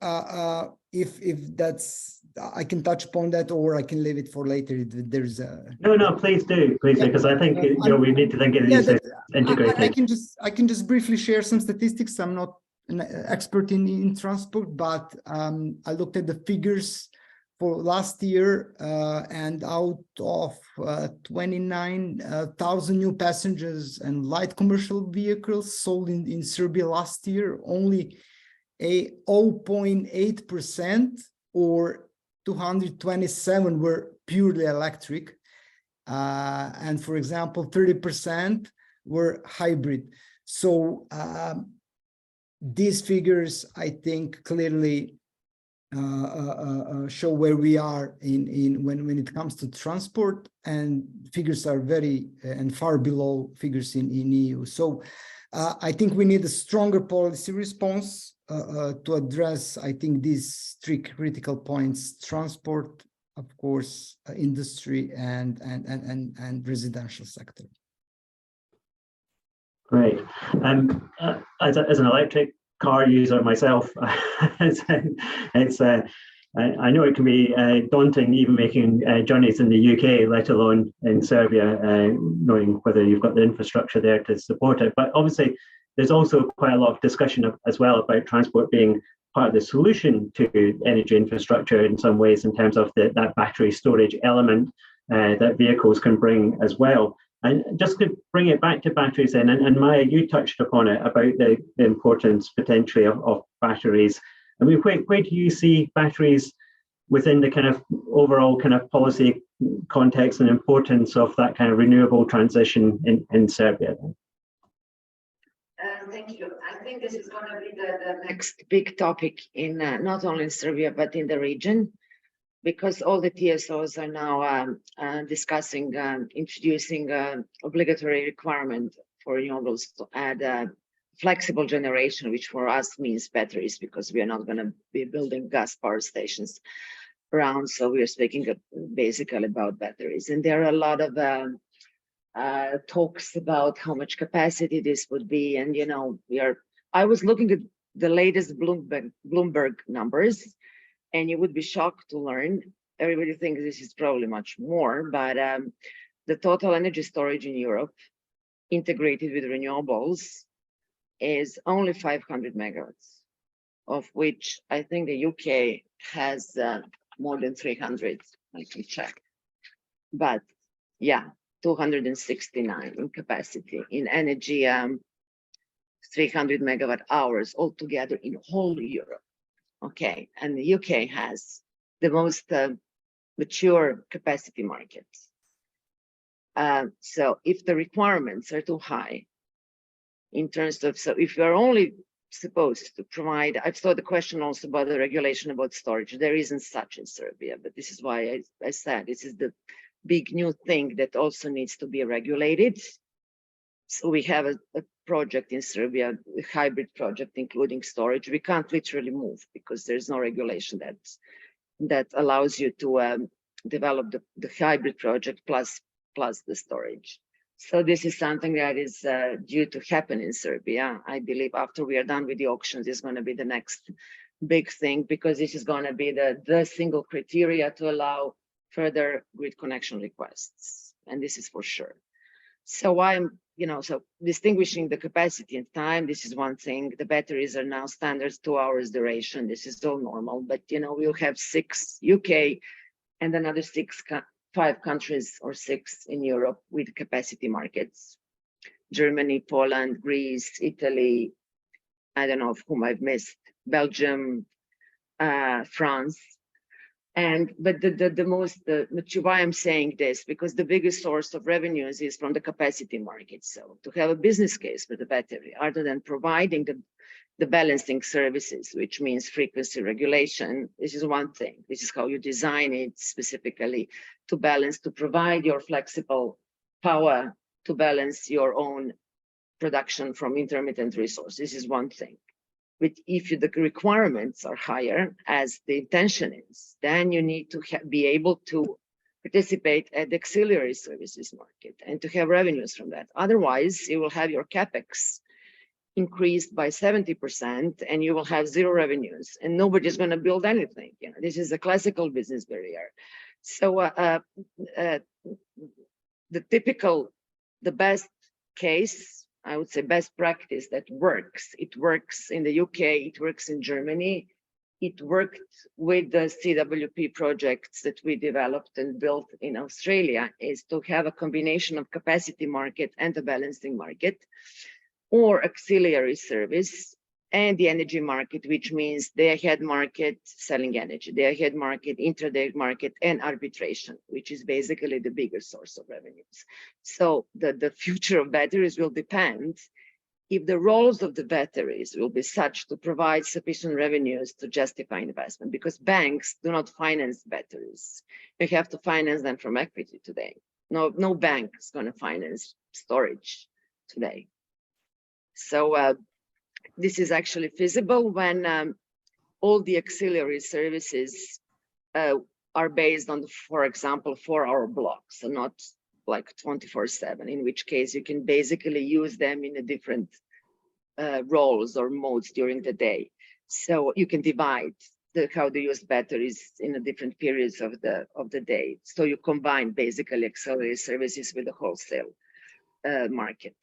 if that's, I can touch upon that, or I can leave it for later. There's a no, please do, because I think we need to think of these as integrated. I can just briefly share some statistics. I'm not an expert in transport, but I looked at the figures for last year, and out of 29,000 new passengers and light commercial vehicles sold in Serbia last year, only a 0.8% or 227 were purely electric. And for example, 30% were hybrid. So these figures, I think, clearly show where we are when it comes to transport, and figures are very and far below figures in EU. So I think we need a stronger policy response to address, I think, these three critical points: transport, of course, industry, and residential sector. Great. As an electric car user myself, I know it can be daunting even making journeys in the UK, let alone in Serbia, knowing whether you've got the infrastructure there to support it. But obviously, there's also quite a lot of discussion as well about transport being part of the solution to energy infrastructure in some ways, in terms of that battery storage element that vehicles can bring as well. And just to bring it back to batteries then, and Maja, you touched upon it about the importance potentially of batteries. I mean, where do you see batteries within the kind of overall kind of policy context and importance of that kind of renewable transition in Serbia? Thank you. I think this is going to be the next big topic in not only in Serbia, but in the region, because all the TSOs are now discussing introducing obligatory requirement for renewables to add flexible generation, which for us means batteries, because we are not going to be building gas power stations around. So we are speaking basically about batteries. And there are a lot of talks about how much capacity this would be. And, you know, I was looking at the latest Bloomberg numbers, and you would be shocked to learn, everybody thinks this is probably much more, but the total energy storage in Europe integrated with renewables is only 500 megawatts, of which I think the UK has more than 300, I can check. But yeah, 269 in capacity. In energy, 300 megawatt hours altogether in whole Europe. Okay, and the UK has the most mature capacity market. So if the requirements are too high in terms of, so if you're only supposed to provide, I've thought the question also about the regulation about storage. There isn't such in Serbia, but this is why I said this is the big new thing that also needs to be regulated. So we have a project in Serbia, a hybrid project, including storage. We can't literally move because there's no regulation that allows you to develop the hybrid project plus the storage. So this is something that is due to happen in Serbia. I believe after we are done with the auctions, is going to be the next big thing, because this is going to be the single criteria to allow further grid connection requests. And this is for sure. So so distinguishing the capacity and time, this is one thing. The batteries are now standards 2 hours duration. This is all normal, but we'll have 6 UK and another 5 countries or 6 in Europe with capacity markets. Germany, Poland, Greece, Italy, I don't know of whom I've missed, Belgium, France. But why I'm saying this, because the biggest source of revenues is from the capacity market. So to have a business case for the battery, other than providing the balancing services, which means frequency regulation, this is one thing. This is how you design it specifically to balance, to provide your flexible power to balance your own production from intermittent resources. This is one thing. But if the requirements are higher, as the intention is, then you need to be able to participate at the auxiliary services market and to have revenues from that. Otherwise, you will have your capex increased by 70% and you will have zero revenues and nobody's going to build anything. You know, this is a classical business barrier. So the best case, I would say best practice that works. It works in the UK, it works in Germany. It worked with the CWP projects that we developed and built in Australia, is to have a combination of capacity market and the balancing market, or auxiliary service and the energy market, which means day ahead market selling energy, day ahead market, intraday market, and arbitration, which is basically the bigger source of revenues. So the future of batteries will depend if the roles of the batteries will be such to provide sufficient revenues to justify investment, because banks do not finance batteries. You have to finance them from equity today. No bank is going to finance storage today. So this is actually feasible when all the auxiliary services are based on, for example, 4-hour blocks, so not like 24/7, in which case you can basically use them in a different roles or modes during the day. So you can divide how to use batteries in the different periods of the day. So you combine basically auxiliary services with the wholesale market.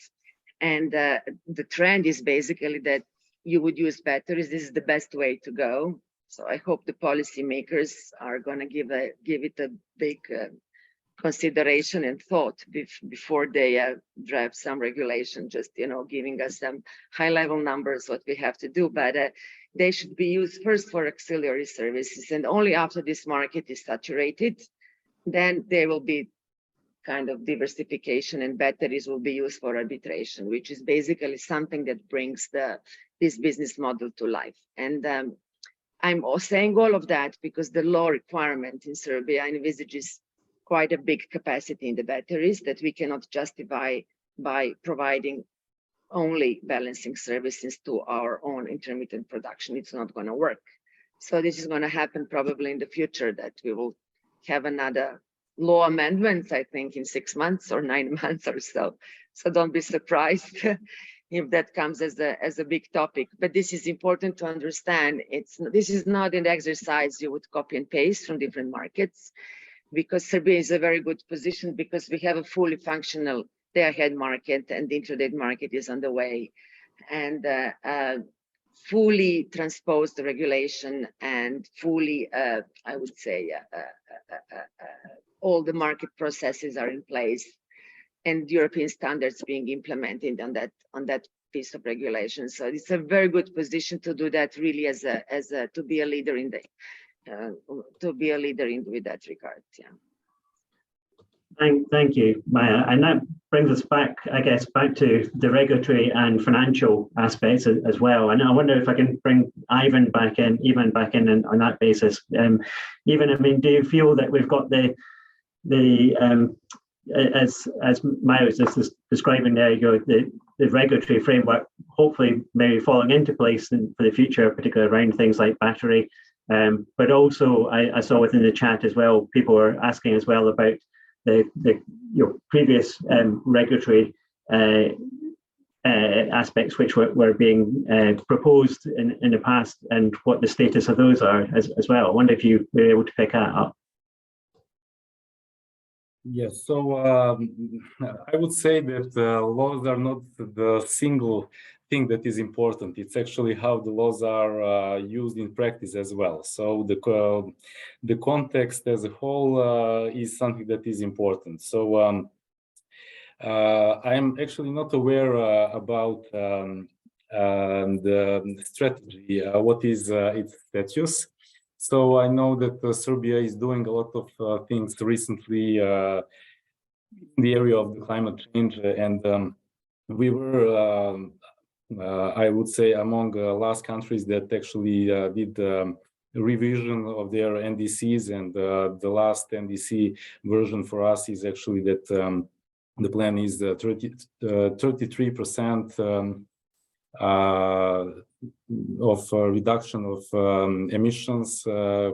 And the trend is basically that you would use batteries. This is the best way to go. So I hope the policymakers are going to give it a big consideration and thought before they drive some regulation, just, you know, giving us some high-level numbers what we have to do. But they should be used first for auxiliary services, and only after this market is saturated, then there will be kind of diversification and batteries will be used for arbitration, which is basically something that brings this business model to life. And I'm saying all of that because the law requirement in Serbia envisages quite a big capacity in the batteries that we cannot justify by providing only balancing services to our own intermittent production. It's not going to work. So this is going to happen probably in the future, that we will have another law amendments, I think, in 6 months or 9 months or so. So don't be surprised if that comes as a big topic. But this is important to understand. This is not an exercise you would copy and paste from different markets, because Serbia is a very good position because we have a fully functional day-ahead market and the intraday market is on the way, and fully transposed regulation and fully, I would say, all the market processes are in place and European standards being implemented on that piece of regulation. So it's a very good position to do that, really, to be a leader in with that regard. Yeah. Thank you, Maja. And that brings us back, I guess, back to the regulatory and financial aspects as well. And I wonder if I can bring Ivan back in on that basis. Ivan, I mean, do you feel that we've got as Maja was just describing there, you go, the regulatory framework hopefully maybe falling into place for the future, particularly around things like battery. But also I saw within the chat as well, people were asking as well about the previous regulatory aspects which were being proposed in the past, and what the status of those are as well. I wonder if you were able to pick that up. Yes, so I would say that laws are not the single thing that is important. It's actually how the laws are used in practice as well. So the context as a whole is something that is important. So I'm actually not aware about the strategy, what is its status. So I know that Serbia is doing a lot of things recently in the area of the climate change, and we were, I would say, among last countries that actually did revision of their NDCs, and the last NDC version for us is actually that the plan is 33% of reduction of emissions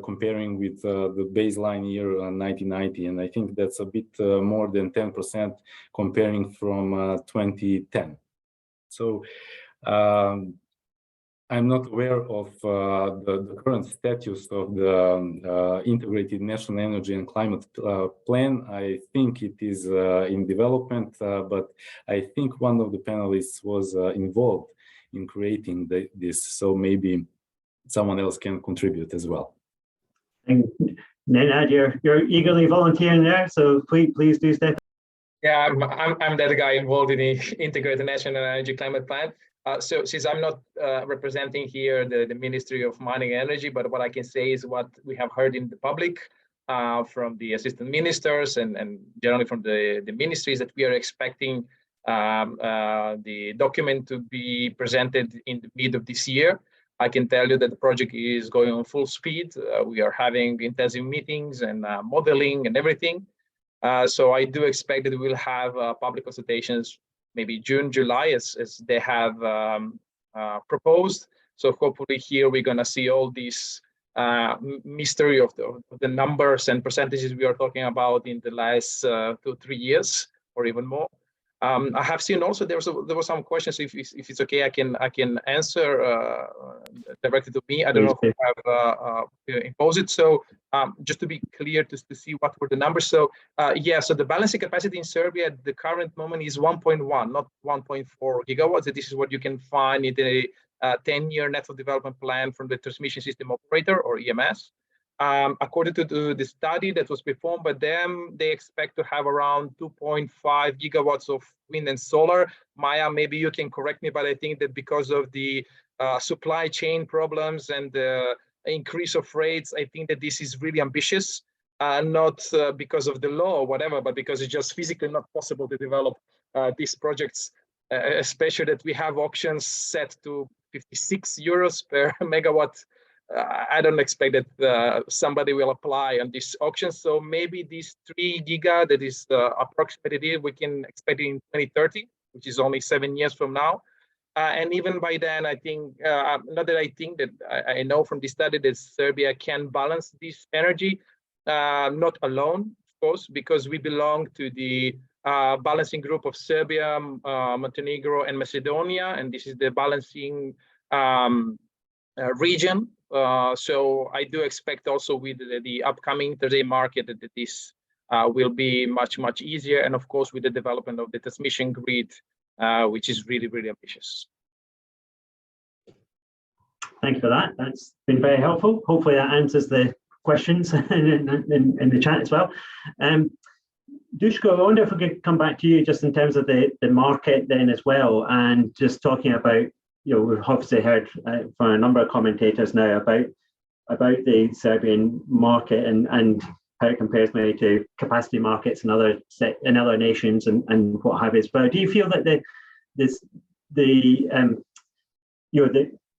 comparing with the baseline year 1990, and I think that's a bit more than 10% comparing from 2010. So I'm not aware of the current status of the integrated national energy and climate plan. I think it is in development, but I think one of the panelists was involved in creating this, so maybe someone else can contribute as well. And Nenad, you're eagerly volunteering there, so please do step. Yeah, I'm that guy involved in the integrated national energy climate plan. So since I'm not representing here the Ministry of Mining and Energy, but what I can say is what we have heard in the public from the assistant ministers and generally from the ministries, that we are expecting the document to be presented in the mid of this year. I can tell you that the project is going on full speed. We are having intensive meetings and modeling and everything. So I do expect that we will have public consultations maybe June, July, as they have proposed. So hopefully here we're going to see all this mystery of the numbers and percentages we are talking about in the last 2-3 years or even more. I have seen also there were some questions. If it's okay, I can answer directly to me. I don't know if I have imposed it. So just to be clear, to see what were the numbers. So yeah, so the balancing capacity in Serbia at the current moment is 1.1, not 1.4 gigawatts. This is what you can find in the 10-year network development plan from the transmission system operator, or EMS. According to the study that was performed by them, they expect to have around 2.5 gigawatts of wind and solar. Maja, maybe you can correct me, but I think that because of the supply chain problems and the increase of rates, I think that this is really ambitious, not because of the law or whatever, but because it's just physically not possible to develop these projects, especially that we have auctions set to 56 euros per megawatt. I don't expect that somebody will apply on this auction. So maybe this 3 giga that is approximately we can expect it in 2030, which is only 7 years from now. And even by then, I think, not that I think that I know from the study that Serbia can balance this energy, not alone, of course, because we belong to the balancing group of Serbia, Montenegro, and Macedonia, and this is the balancing region. So I do expect also with the upcoming Thursday market that this will be much easier, and of course with the development of the transmission grid, which is really ambitious. Thank you for that. That's been very helpful. Hopefully that answers the questions in the chat as well. Duško, I wonder if we could come back to you just in terms of the market then as well, and just talking about, you know, we've obviously heard from a number of commentators now about the Serbian market and how it compares maybe to capacity markets in other nations and what have you. But do you feel that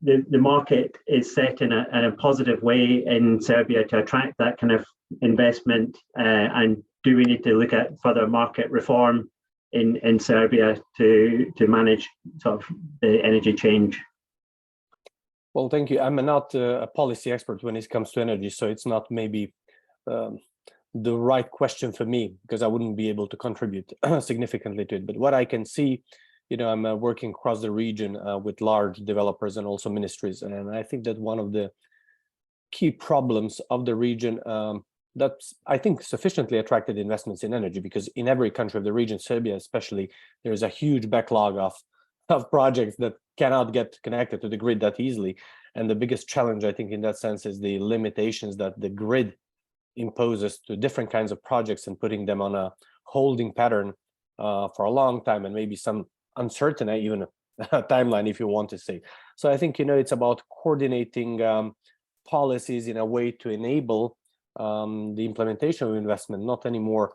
the market is set in a positive way in Serbia to attract that kind of investment, and do we need to look at further market reform in Serbia to manage sort of the energy change? Well, thank you. I'm not a policy expert when it comes to energy, so it's not maybe the right question for me, because I wouldn't be able to contribute significantly to it. But what I can see, you know, I'm working across the region with large developers and also ministries, and I think that one of the key problems of the region that's, I think, sufficiently attracted investments in energy, because in every country of the region, Serbia especially, there's a huge backlog of projects that cannot get connected to the grid that easily. And the biggest challenge, I think, in that sense is the limitations that the grid imposes to different kinds of projects and putting them on a holding pattern for a long time, and maybe some uncertain, even timeline, if you want to say. So I think, it's about coordinating policies in a way to enable the implementation of investment, not anymore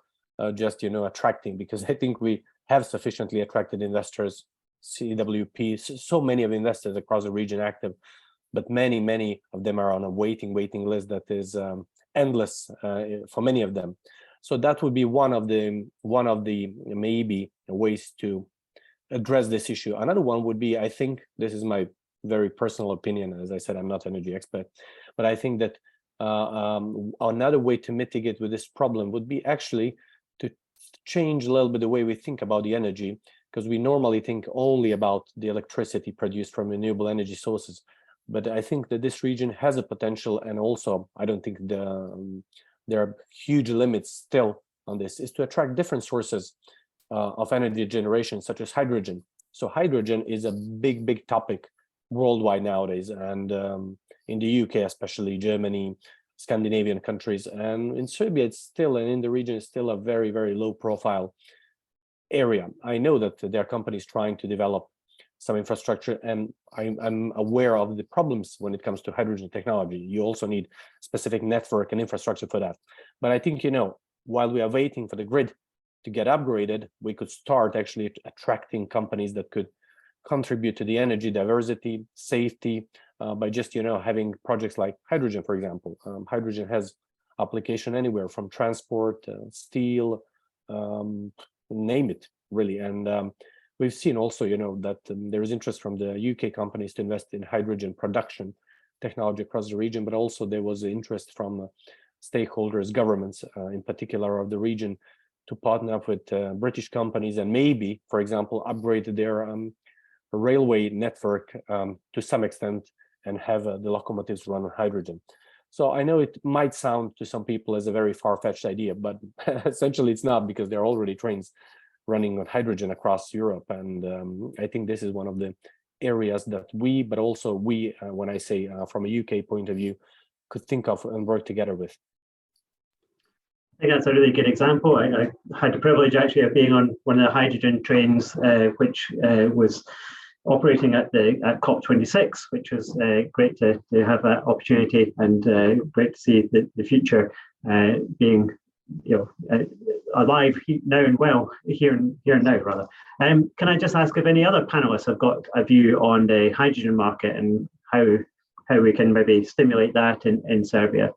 just, attracting, because I think we have sufficiently attracted investors, CWP, so many of investors across the region active, but many of them are on a waiting list that is endless for many of them. So that would be one of the maybe ways to address this issue. Another one would be, I think, this is my very personal opinion, as I said, I'm not an energy expert, but I think that another way to mitigate with this problem would be actually to change a little bit the way we think about the energy, because we normally think only about the electricity produced from renewable energy sources. But I think that this region has a potential, and also I don't think there are huge limits still on this, is to attract different sources of energy generation, such as hydrogen. So hydrogen is a big topic worldwide nowadays, and in the UK, especially Germany, Scandinavian countries, and in Serbia, it's still, and in the region, it's still a very low profile area. I know that there are companies trying to develop some infrastructure, and I'm aware of the problems when it comes to hydrogen technology. You also need specific network and infrastructure for that. But I think, while we are waiting for the grid to get upgraded, we could start actually attracting companies that could contribute to the energy diversity, safety, by just, having projects like hydrogen, for example. Hydrogen has application anywhere from transport, steel, name it, really. And we've seen also, that there is interest from the UK companies to invest in hydrogen production technology across the region, but also there was interest from stakeholders, governments, in particular of the region, to partner up with British companies and maybe, for example, upgrade their railway network to some extent and have the locomotives run on hydrogen. So I know it might sound to some people as a very far-fetched idea, but essentially it's not, because there are already trains running on hydrogen across Europe. And I think this is one of the areas that we, but also we, when I say from a UK point of view, could think of and work together with. I think that's a really good example. I had the privilege actually of being on one of the hydrogen trains, which was operating at COP26, which was great to have that opportunity, and great to see the future being alive now and well, here and now rather. Can I just ask if any other panelists have got a view on the hydrogen market and how we can maybe stimulate that in Serbia?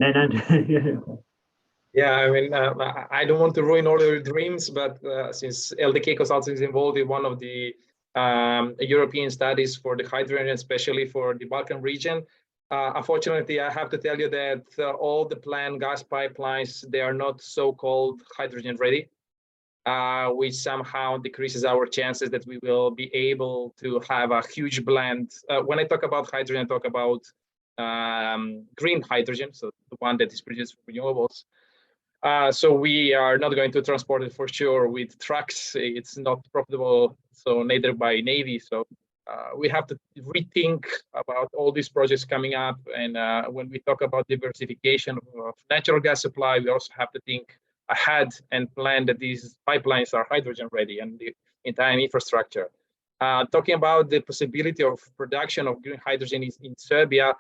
Nenad? Yeah, I mean, I don't want to ruin all your dreams, but since LDK Consulting is involved in one of the European studies for the hydrogen, especially for the Balkan region, unfortunately, I have to tell you that all the planned gas pipelines, they are not so-called hydrogen ready, which somehow decreases our chances that we will be able to have a huge blend. When I talk about hydrogen, I talk about green hydrogen, so the one that is produced from renewables. So we are not going to transport it for sure with trucks. It's not profitable, so neither by Navy. So we have to rethink about all these projects coming up. And when we talk about diversification of natural gas supply, we also have to think ahead and plan that these pipelines are hydrogen ready and the entire infrastructure. Talking about the possibility of production of green hydrogen in Serbia,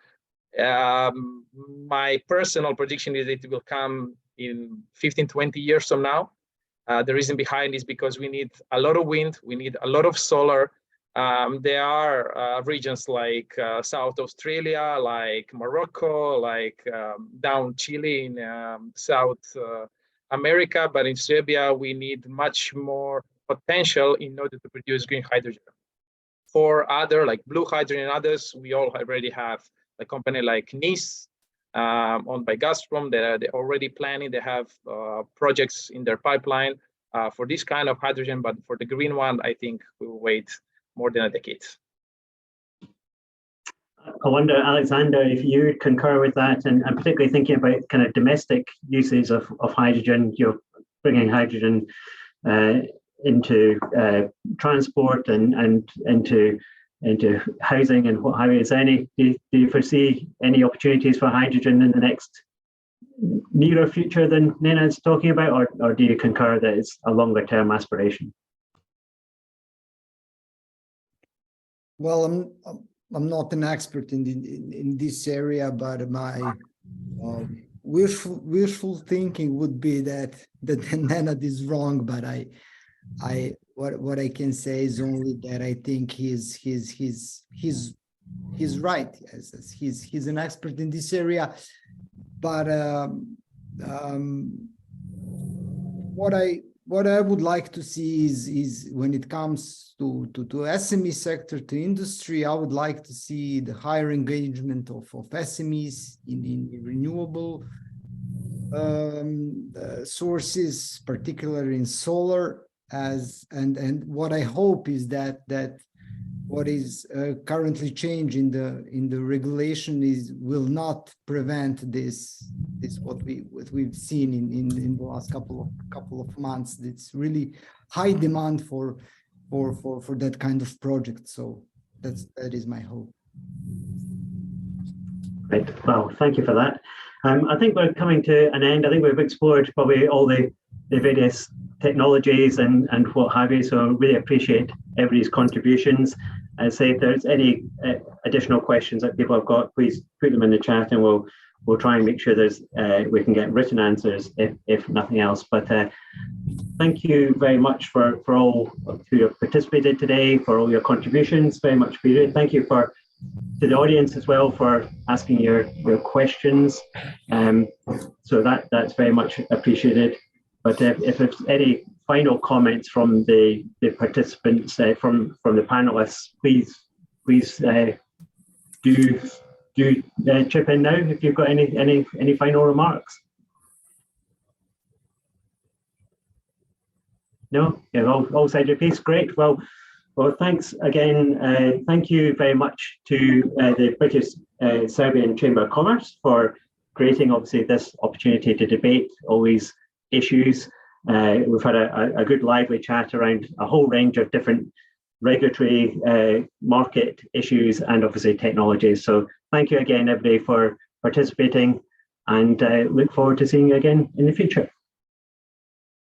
my personal prediction is that it will come in 15, 20 years from now. The reason behind is because we need a lot of wind, we need a lot of solar. There are regions like South Australia, like Morocco, like down Chile in South America, but in Serbia, we need much more potential in order to produce green hydrogen. For other, like blue hydrogen and others, we all already have a company like NIS, owned by Gazprom. They're already planning, they have projects in their pipeline for this kind of hydrogen, but for the green one, I think we'll wait more than a decade. I wonder, Aleksandar, if you concur with that, and particularly thinking about kind of domestic uses of hydrogen, bringing hydrogen into transport and into housing and what have you. Do you foresee any opportunities for hydrogen in the next nearer future than Nenad's talking about, or do you concur that it's a longer term aspiration? Well, I'm not an expert in this area, but my wishful thinking would be that Nenad is wrong. But what I can say is only that I think he's right. As he's an expert in this area. But what I would like to see is when it comes to SME sector, to industry, I would like to see the higher engagement of SMEs in renewable sources, particularly in solar. And what I hope is that what is currently changing in the regulation will not prevent this what we've seen in the last couple of months. It's really high demand for that kind of project. So that is my hope. Great. Well, thank you for that. I think we're coming to an end. I think we've explored probably all the various technologies and what have you. So really appreciate everybody's contributions. And say if there's any additional questions that people have got, please put them in the chat, and we'll try and make sure we can get written answers if nothing else. But thank you very much for all who have participated today, for all your contributions. Very much appreciated. Thank you to the audience as well for asking your questions. So that's very much appreciated. But if there's any final comments from the participants, from the panelists, please do chip in now if you've got any final remarks. No, yeah, all said your piece. Great. Well, thanks again. Thank you very much to the British Serbian Chamber of Commerce for creating, obviously, this opportunity to debate all these issues. We've had a good lively chat around a whole range of different regulatory market issues and obviously technologies. So thank you again, everybody, for participating, and look forward to seeing you again in the future.